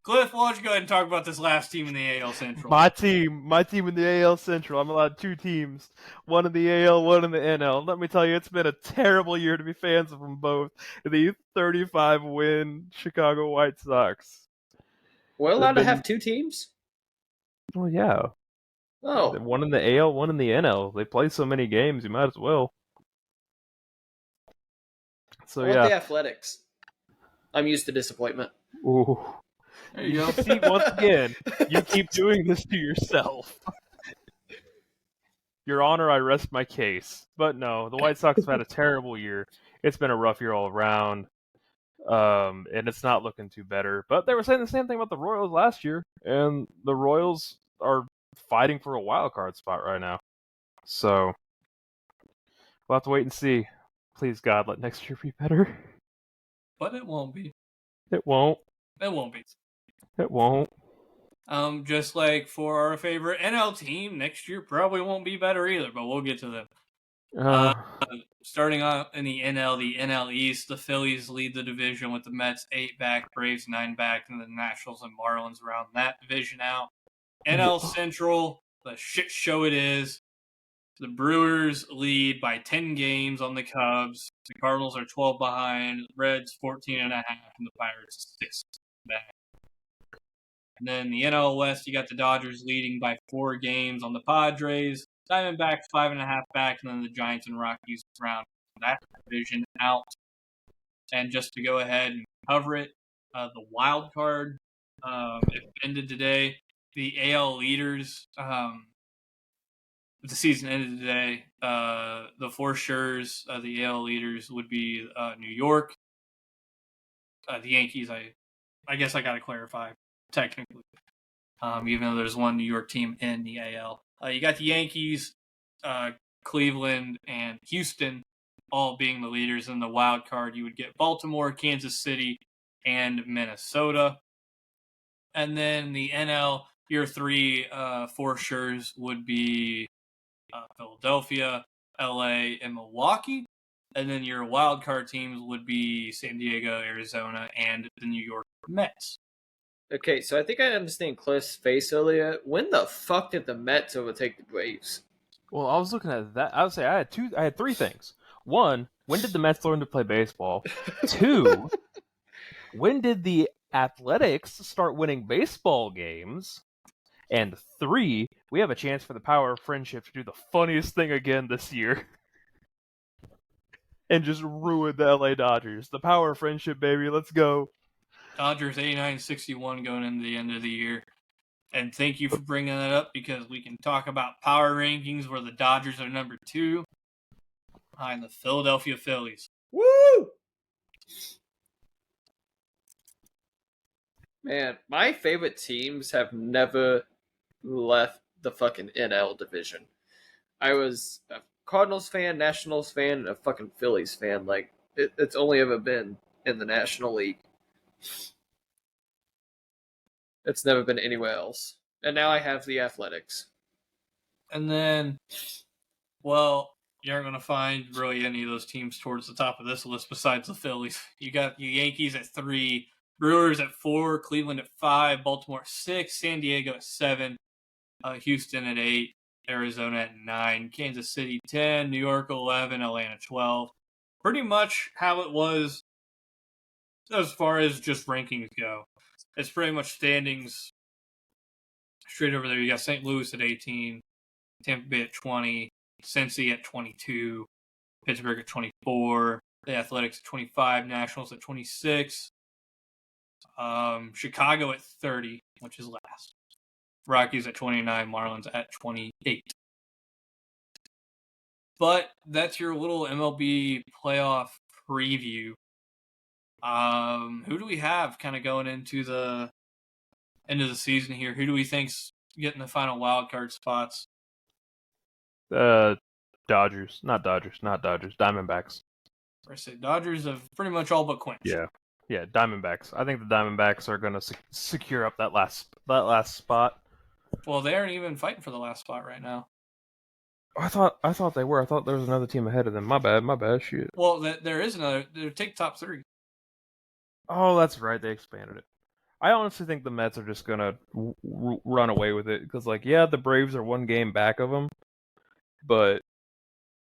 Cliff, why don't you go ahead and talk about this last team in the AL Central? My team in the AL Central. I'm allowed 2 teams, one in the AL, one in the NL. Let me tell you, it's been a terrible year to be fans of them both. The 35-win Chicago White Sox. We're allowed to have 2 teams? Well, yeah. Oh. One in the AL, one in the NL. They play so many games, you might as well. So, What about the Athletics? I'm used to disappointment. Ooh. There you go. See, once again, you keep doing this to yourself. Your Honor, I rest my case. But no, the White Sox have had a terrible year. It's been a rough year all around. And it's not looking too better. But they were saying the same thing about the Royals last year. And the Royals are fighting for a wild card spot right now. So, we'll have to wait and see. Please, God, let next year be better. But it won't be. It won't. It won't be. It won't. Just like for our favorite NL team, next year probably won't be better either, but we'll get to them. Starting out in the NL East, the Phillies lead the division with the Mets 8 back, Braves 9 back, and the Nationals and Marlins round that division out. NL Central, the shit show it is. The Brewers lead by 10 games on the Cubs. The Cardinals are 12 behind. Reds 14.5, and the Pirates 6 back. And then the NL West, you got the Dodgers leading by 4 games on the Padres. Diamondbacks 5.5 back, and then the Giants and Rockies round that division out. And just to go ahead and cover it, the wild card it ended today. The AL leaders, the season ended today. The for sure's, the AL leaders would be New York. The Yankees, I guess I got to clarify, technically. Even though there's one New York team in the AL. You got the Yankees, Cleveland, and Houston all being the leaders. In the wild card, you would get Baltimore, Kansas City, and Minnesota. And then the NL, your 3 for sure's would be Philadelphia, LA, and Milwaukee. And then your wild card teams would be San Diego, Arizona, and the New York Mets. Okay, so I think I understand Cliff's face earlier. When the fuck did the Mets overtake the Braves? Well, I was looking at that. I would say I had 3 things. 1, when did the Mets learn to play baseball? 2, when did the Athletics start winning baseball games? And 3, we have a chance for the power of friendship to do the funniest thing again this year. And just ruin the LA Dodgers. The power of friendship, baby. Let's go. Dodgers 89-61 going into the end of the year. And thank you for bringing that up because we can talk about power rankings where the Dodgers are number 2 behind the Philadelphia Phillies. Woo! Man, my favorite teams have never left the fucking NL division. I was a Cardinals fan, Nationals fan, and a fucking Phillies fan. Like, it's only ever been in the National League. It's never been anywhere else. And now I have the Athletics. And then, well, you aren't going to find really any of those teams towards the top of this list besides the Phillies. You got the Yankees at 3, Brewers at 4, Cleveland at 5, Baltimore at 6, San Diego at 7, Houston at 8, Arizona at 9, Kansas City 10, New York 11, Atlanta 12. Pretty much how it was as far as just rankings go. It's pretty much standings straight over there. You got St. Louis at 18, Tampa Bay at 20, Cincy at 22, Pittsburgh at 24, the Athletics at 25, Nationals at 26, Chicago at 30, which is last. Rockies at 29, Marlins at 28. But that's your little MLB playoff preview. Who do we have kind of going into the end of the season here? Who do we think's getting the final wild card spots? Dodgers. Not Dodgers. Diamondbacks. I say Dodgers have pretty much all but clinched. Yeah, Diamondbacks. I think the Diamondbacks are going to secure up that last spot. Well, they aren't even fighting for the last spot right now. I thought they were. I thought there was another team ahead of them. My bad. Shit. Well, there is another. Take top 3. Oh, that's right. They expanded it. I honestly think the Mets are just gonna run away with it because, the Braves are 1 game back of them, but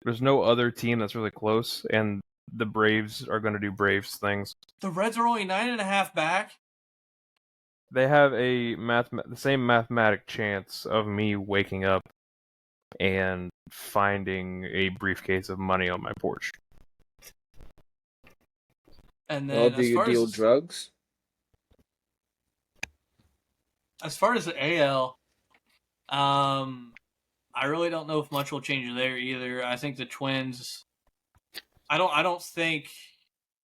there's no other team that's really close, and the Braves are gonna do Braves things. The Reds are only 9.5 back. They have the same mathematic chance of me waking up and finding a briefcase of money on my porch. And then, do you deal drugs? As far as the AL, I really don't know if much will change there either. I think the Twins. I don't think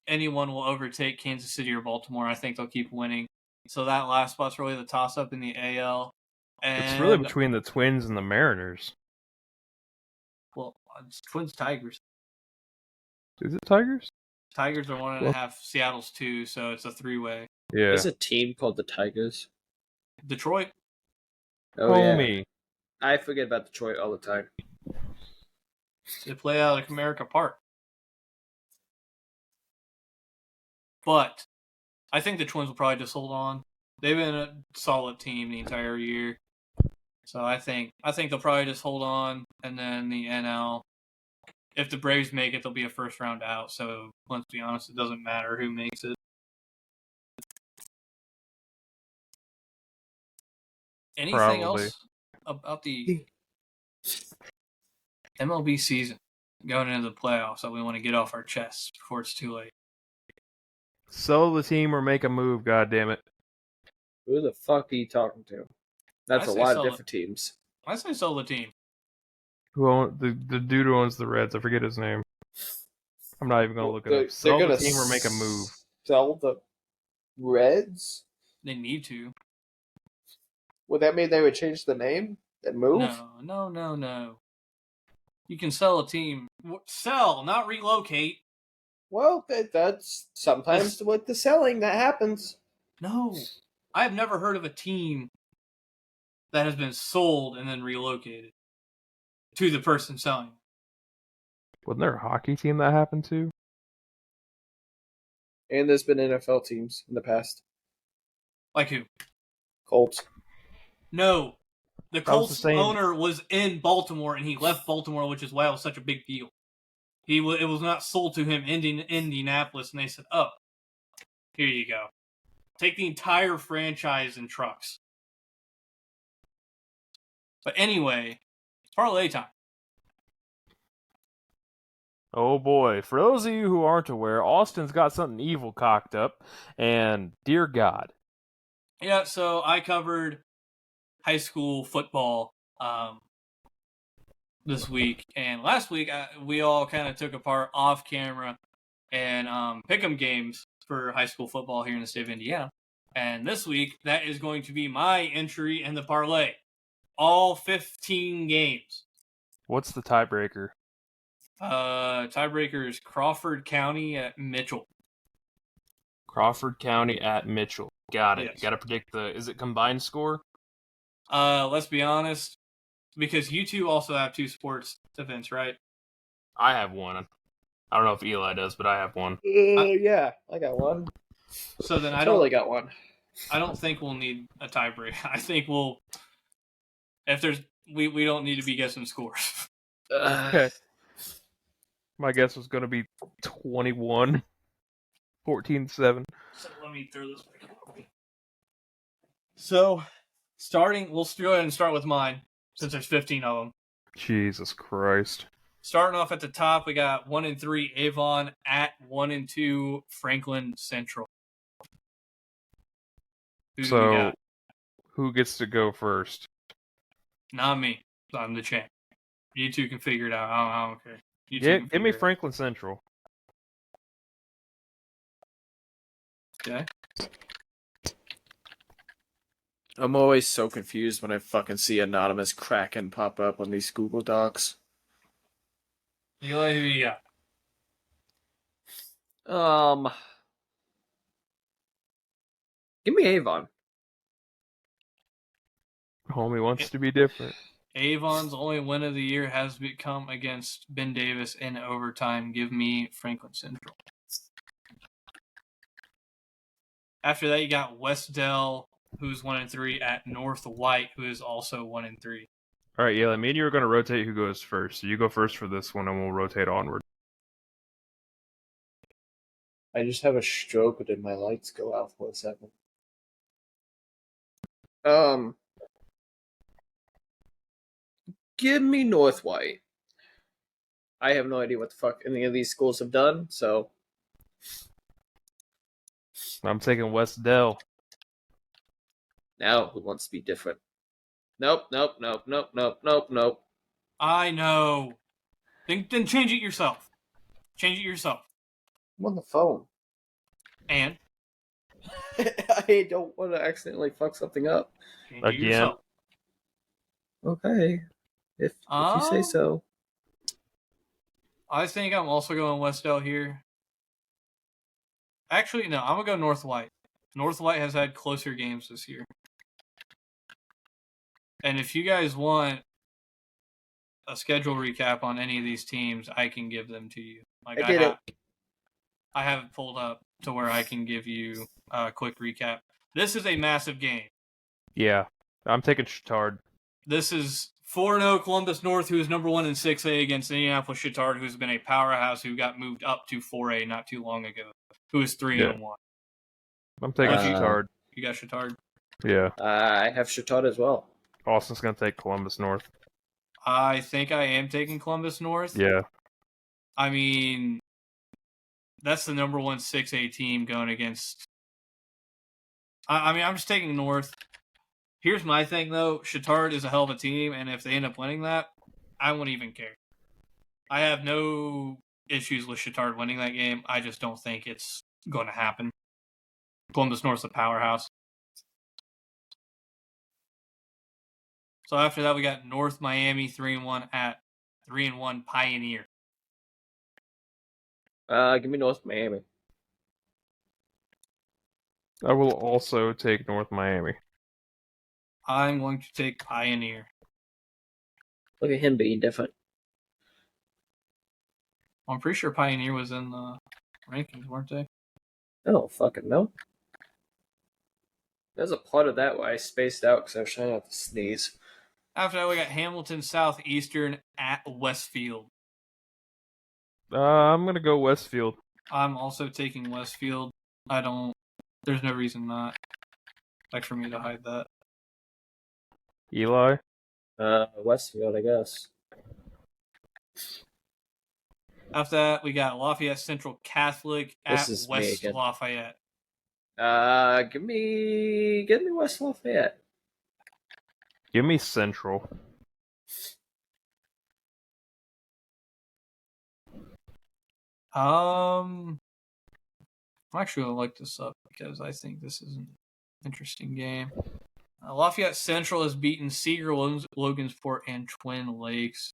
anyone will overtake Kansas City or Baltimore. I think they'll keep winning. So that last spot's really the toss-up in the AL. And it's really between the Twins and the Mariners. Well, it's Twins Tigers. Is it Tigers? Tigers are 1.5. Seattle's 2, so it's a 3-way. Yeah. There's a team called the Tigers. Detroit. Oh, homie. Yeah. I forget about Detroit all the time. They play out of Comerica Park. But I think the Twins will probably just hold on. They've been a solid team the entire year. So I think they'll probably just hold on, and then the NL, if the Braves make it, they'll be a first round out. So let's be honest, it doesn't matter who makes it. Anything else about the MLB season going into the playoffs that we want to get off our chests before it's too late? Sell the team or make a move, goddammit. Who the fuck are you talking to? That's a lot of different teams. I say sell the team. The dude who owns the Reds, I forget his name. I'm not even going to look it up. Sell the team or make a move. Sell the Reds? They need to. Would that mean they would change the name and move? No. You can sell a team. Sell, not relocate. Well, that's sometimes with the selling that happens. No. I have never heard of a team that has been sold and then relocated to the person selling. Wasn't there a hockey team that happened to? And there's been NFL teams in the past. Like who? Colts. No. The Colts owner was in Baltimore, and he left Baltimore, which is why it was such a big deal. It was not sold to him in Indianapolis, and they said, oh, here you go. Take the entire franchise in trucks. But anyway, parlay time. Oh boy. For those of you who aren't aware, Austin's got something evil cocked up, and dear God. Yeah, so I covered high school football this week, and last week we all kind of took apart off camera and pick'em games for high school football here in the state of Indiana. And this week, that is going to be my entry in the parlay. All 15 games. What's the tiebreaker? Tiebreaker is Crawford County at Mitchell. Crawford County at Mitchell. Got it. Yes. Got to predict is it combined score? Let's be honest, because you two also have 2 sports events, right? I have one. I don't know if Eli does, but I have one. Yeah, I got one. So then I Totally got one. I don't think we'll need a tiebreak. I think if there's we don't need to be guessing scores. Okay. My guess was going to be 21, 14-7. So let me throw this back. So we'll go ahead and start with mine since there's 15 of them. Jesus Christ. Starting off at the top, we got 1-3 Avon at 1-2 Franklin Central. Who do we got? Who gets to go first? Not me. I'm the champ. You two can figure it out. I don't care. Give me Franklin Central. Okay. I'm always so confused when I fucking see anonymous Kraken pop up on these Google Docs. Eli, who you got? Give me Avon. Homie wants to be different. Avon's only win of the year has become against Ben Davis in overtime. Give me Franklin Central. After that, you got West Dell, who's 1-3, at North White, who is also 1-3. All right, yeah, me and you are going to rotate who goes first. So you go first for this one, and we'll rotate onward. I just have a stroke, but then my lights go out for a second. Give me North White. I have no idea what the fuck any of these schools have done, so I'm taking West Dell. now who wants to be different? Nope. I know. Then change it yourself. Change it yourself. I'm on the phone. And? I don't want to accidentally fuck something up. Change it yourself. Okay. If you say so. I think I'm also going West Dell here. Actually, no, I'm going to go North White. North White has had closer games this year. And if you guys want a schedule recap on any of these teams, I can give them to you. Like I have it pulled up to where I can give you a quick recap. This is a massive game. Yeah, I'm taking Chittard. This is 4-0 Columbus North, who is number 1 in 6A against Indianapolis Chittard, who's been a powerhouse who got moved up to 4A not too long ago, who is 3-1. I'm taking Chittard. You got Chittard? Yeah. I have Chittard as well. Austin's going to take Columbus North. I think I am taking Columbus North. Yeah. I mean, that's the number 1 6A team going against. I mean, I'm just taking North. Here's my thing, though. Chittard is a hell of a team, and if they end up winning that, I won't even care. I have no issues with Chittard winning that game. I just don't think it's going to happen. Columbus North's a powerhouse. So after that, we got North Miami 3-1 at 3-1 Pioneer. Give me North Miami. I will also take North Miami. I'm going to take Pioneer. Look at him being different. I'm pretty sure Pioneer was in the rankings, weren't they? Oh, fucking no. There's a part of that where I spaced out because I was trying not to sneeze. After that, we got Hamilton Southeastern at Westfield. I'm going to go Westfield. I'm also taking Westfield. There's no reason not. Like for me to hide that. Eli? Westfield, I guess. After that, we got Lafayette Central Catholic at West Lafayette. Give me West Lafayette. Give me Central. I'm actually going to look this up because I think this is an interesting game. Lafayette Central has beaten Seeger, Logansport, and Twin Lakes.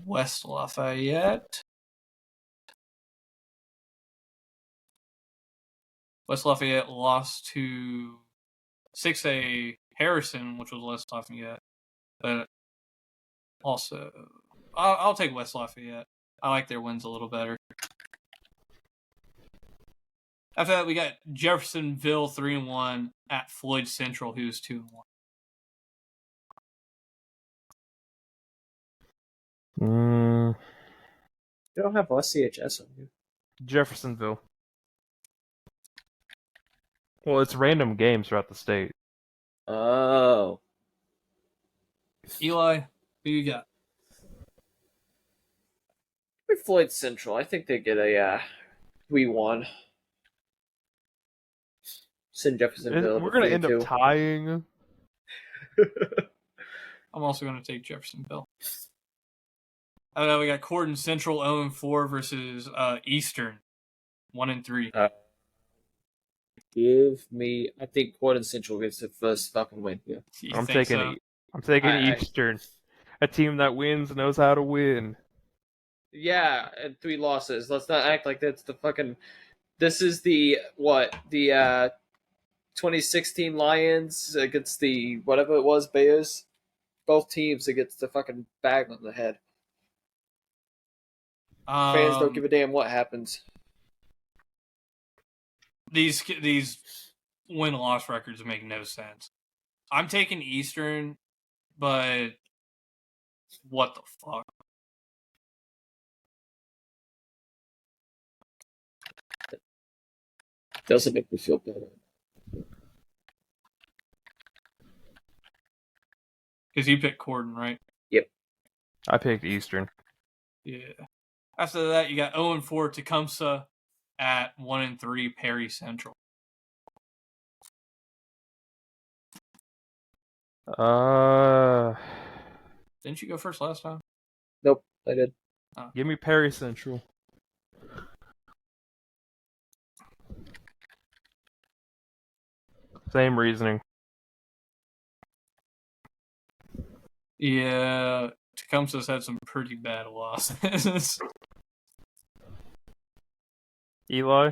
West Lafayette. West Lafayette lost to 6A Harrison, which was West Lafayette. But also, I'll take West Lafayette. I like their wins a little better. After that, we got Jeffersonville 3-1 at Floyd Central, who's 2-1. You don't have SCHS on you. Jeffersonville. Well, it's random games throughout the state. Oh. Eli, who you got? Floyd Central. I think they get a 3-1. Send Jeffersonville. We're going to end up tying. I'm also going to take Jeffersonville. We got Corden Central 0-4 versus Eastern 1-3. Give me. I think Corden Central gets the first fucking win here. I'm taking Eastern. A team that wins knows how to win. Yeah, and 3 losses. Let's not act like that's the fucking. This is the 2016 Lions against the whatever it was Bears. Both teams against the fucking bag on the head. Fans don't give a damn what happens. These win-loss records make no sense. I'm taking Eastern, but what the fuck? Doesn't make me feel better. Because you picked Corden, right? Yep. I picked Eastern. Yeah. After that, you got 0-4 Tecumseh at 1-3 Perry Central. Didn't you go first last time? Nope, I did. Oh. Give me Perry Central. Same reasoning. Yeah, Tecumseh's had some pretty bad losses. Eli?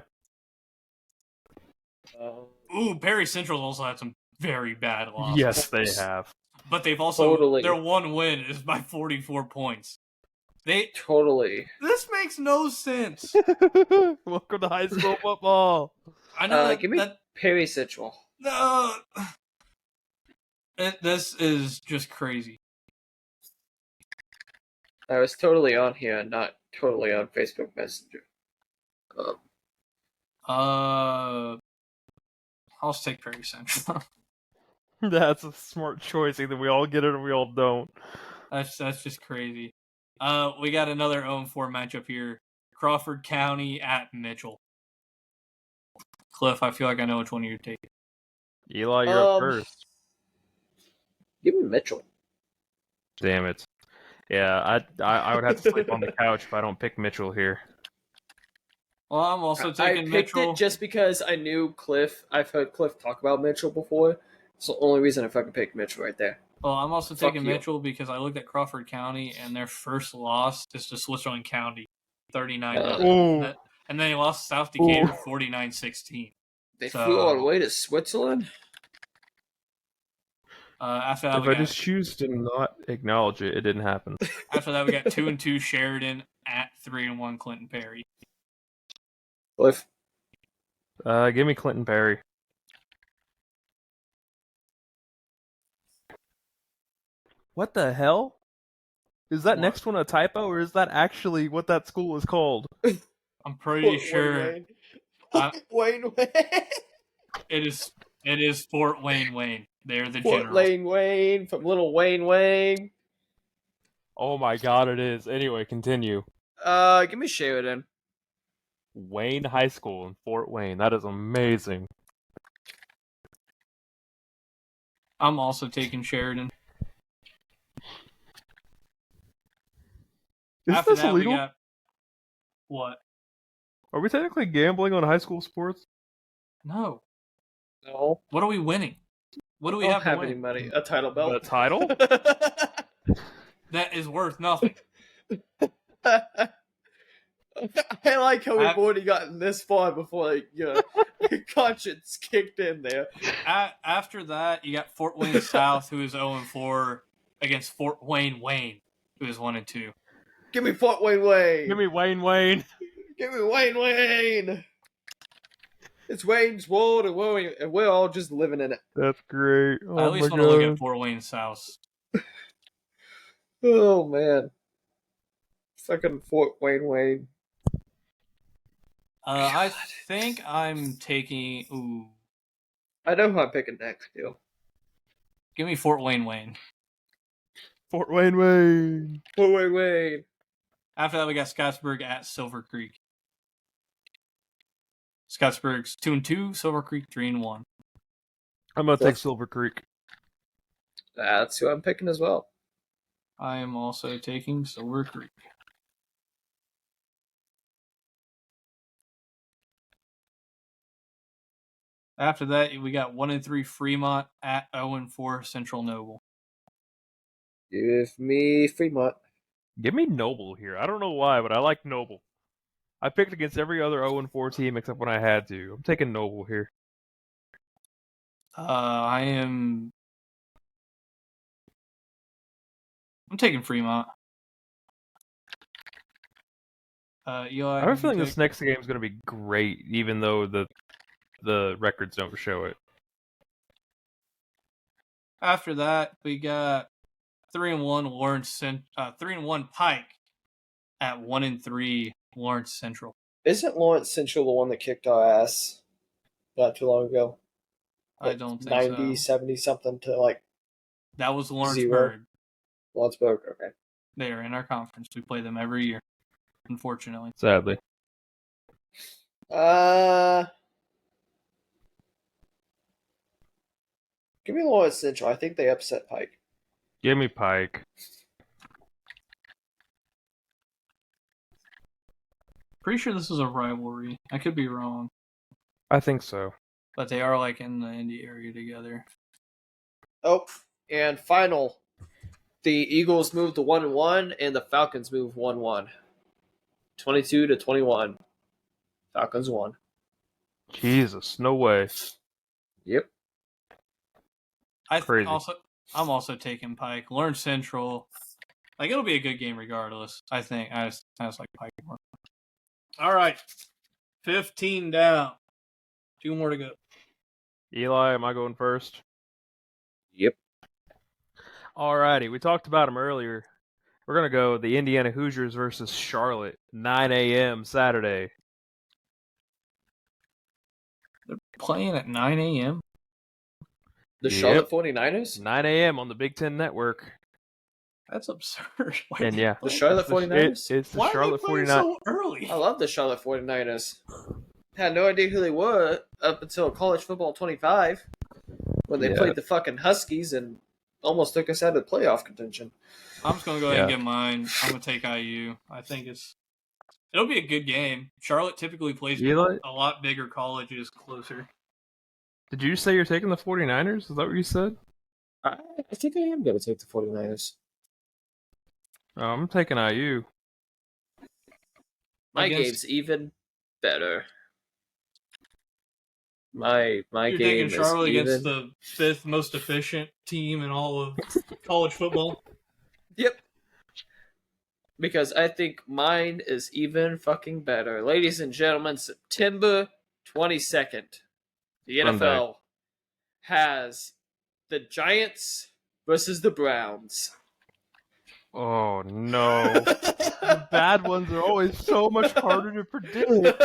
Perry Central's also had some very bad losses. Yes, they have. But they've also Totally. Their one win is by 44 points. Totally. This makes no sense. Welcome to high school football. I know give me Perry Central. No, this is just crazy. I was totally on here and not totally on Facebook Messenger. I'll just take Perry Central. That's a smart choice. Either we all get it or we all don't. That's just crazy. We got another 0-4 matchup here. Crawford County at Mitchell. Cliff, I feel like I know which one you're taking. Eli, you're up first. Give me Mitchell. Damn it. Yeah, I would have to sleep on the couch if I don't pick Mitchell here. Well, I'm also taking Mitchell. I picked Mitchell. it just because I knew Cliff. I've heard Cliff talk about Mitchell before. It's the only reason I fucking picked Mitchell right there. Well, I'm also taking Mitchell because I looked at Crawford County and their first loss is to Switzerland County, 39. And then he lost South Decatur 49-16. They flew all the way to Switzerland? After that, if I just choose to not acknowledge it, it didn't happen. After that, we got 2-2 Sheridan at 3-1 Clinton Perry. Cliff? Give me Clinton Perry. What the hell? Is that next one a typo, or is that actually what that school is called? I'm pretty sure. Wayne. It is Fort Wayne. They're the Fort Wayne from Little Wayne. Oh my god, it is. Anyway, continue. Give me Sheridan. Wayne High School in Fort Wayne. That is amazing. I'm also taking Sheridan. Is this illegal? What? Are we technically gambling on high school sports? No. No. What are we winning? What do we have to win? any money? A title belt. A title? That is worth nothing. I like how we've already gotten this far before conscience kicked in there. After that, you got Fort Wayne South, who is 0-4, against Fort Wayne, who is 1-2. Give me Fort Wayne. Give me Wayne. Give me Wayne. It's Wayne's world, and we're all just living in it. That's great. Oh, I at least my want to look God. at Fort Wayne's house. Oh, man. Fucking Fort Wayne. I think I'm taking... Ooh. I know who I'm picking next, too. Give me Fort Wayne. Fort Wayne. Fort Wayne. After that, we got Scottsburg at Silver Creek. Scottsburg's 2-2, Silver Creek 3-1. I'm going to take Silver Creek. That's who I'm picking as well. I am also taking Silver Creek. After that, we got 1-3 Fremont at 0-4 Central Noble. Give me Fremont. Give me Noble here. I don't know why, but I like Noble. I picked against every other 0-4 team except when I had to. I'm taking Noble here. I'm taking Fremont. Eli, I have a feeling this next game is going to be great, even though the records don't show it. After that, we got 3-1 Lawrence, 3-1 Pike at 1-3 Lawrence Central. Isn't Lawrence Central the one that kicked our ass not too long ago? I don't think 90, so. 70 something to like. That was Zero. Lawrenceburg. Lawrenceburg, okay. They are in our conference. We play them every year, unfortunately. Sadly. Give me Lawrence Central. I think they upset Pike. Give me Pike. Pretty sure this is a rivalry. I could be wrong, I think so. but they are like in the Indy area together. Oh, and final. The Eagles move to 1-1, and the Falcons move 1-1. 22-21. Falcons won. Jesus, no way. Yep. Crazy. I'm also taking Pike. Lawrence Central. Like, it'll be a good game regardless. I think. I just like Pike more. All right. 15 down. 2 more to go. Eli, am I going first? Yep. Alrighty, we talked about them earlier. We're going to go the Indiana Hoosiers versus Charlotte, 9 a.m. Saturday. They're playing at 9 a.m.? The Charlotte 49ers? 9 a.m. on the Big Ten Network. That's absurd. And yeah. The Charlotte 49ers? It's the Why Charlotte are they 49ers. so early? I love the Charlotte 49ers. Had no idea who they were up until college football 25 when they played the fucking Huskies and almost took us out of playoff contention. I'm just going to go ahead and get mine. I'm going to take IU. I think it'll be a good game. Charlotte typically plays a lot bigger colleges closer. Did you say you're taking the 49ers? Is that what you said? I think I am going to take the 49ers. Oh, I'm taking IU. My game's even better. My You're game taking Charlotte is against the 5th most efficient team in all of college football? Yep. Because I think mine is even fucking better. Ladies and gentlemen, September 22nd, the NFL has the Giants versus the Browns. Oh, no. The bad ones are always so much harder to predict.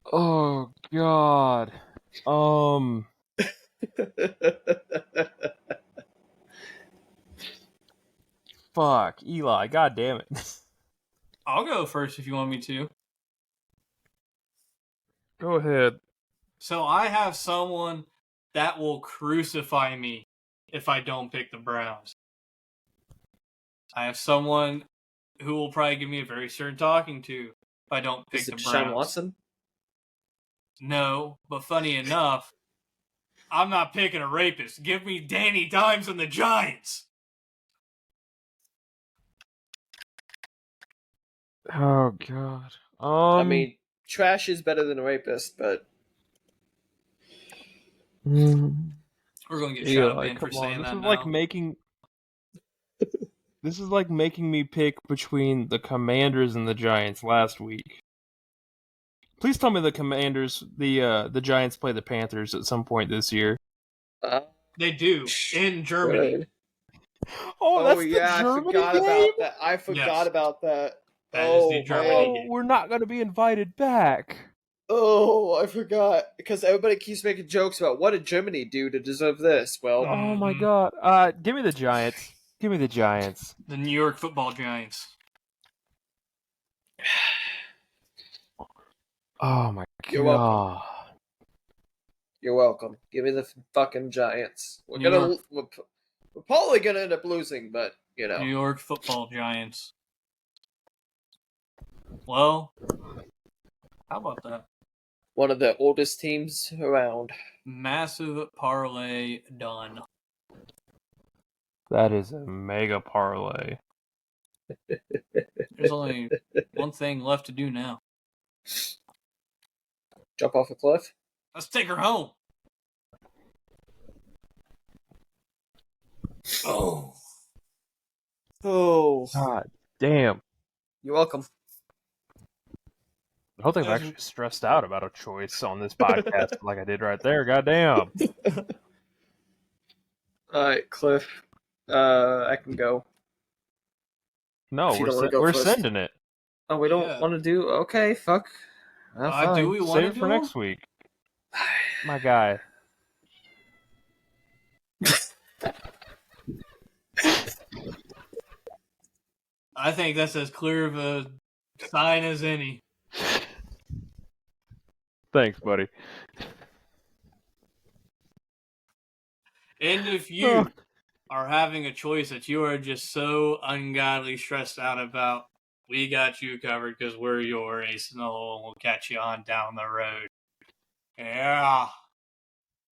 Oh, God. Fuck, Eli, god damn it. I'll go first if you want me to. Go ahead. So I have someone that will crucify me if I don't pick the Browns. I have someone who will probably give me a very certain talking to if I don't pick the Browns. Deshaun Watson? No, but funny enough, I'm not picking a rapist. Give me Danny Dimes and the Giants. Oh, God. I mean, trash is better than a rapist, but... We're going to get shot up in for saying that This is now. like making... This is like making me pick between the Commanders and the Giants last week. Please tell me the Commanders, the Giants play the Panthers at some point this year. They do in Germany. Good. Oh, that's yeah, the Germany I forgot game? about that. I forgot Yes. about that. That is the Germany game. We're not going to be invited back. Oh, I forgot. Because everybody keeps making jokes about what did Germany do to deserve this? Well, Oh my Mhm. God! Give me the Giants. Give me the Giants. The New York Football Giants. Oh my You're God! welcome. You're welcome. Give me the fucking Giants. We're New gonna. York. We're probably gonna end up losing, but you know. New York Football Giants. Well, how about that? One of the oldest teams around. Massive parlay done. That is a mega parlay. There's only one thing left to do now. Jump off a cliff. Let's take her home. Oh. Oh, God damn! you're welcome. I don't think I've actually stressed out about a choice on this podcast like I did right there. God damn! All right, Cliff. I can go. No, If you don't wanna go we're first. sending it. Oh, we don't Yeah. want to do. Okay, fuck. Fine. Do we want Save to it do for next week. My guy. I think that's as clear of a sign as any. Thanks, buddy. And if you are having a choice that you are just so ungodly stressed out about, we got you covered because we're your ace in the hole and we'll catch you on down the road. Yeah.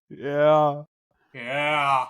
Yeah. Yeah.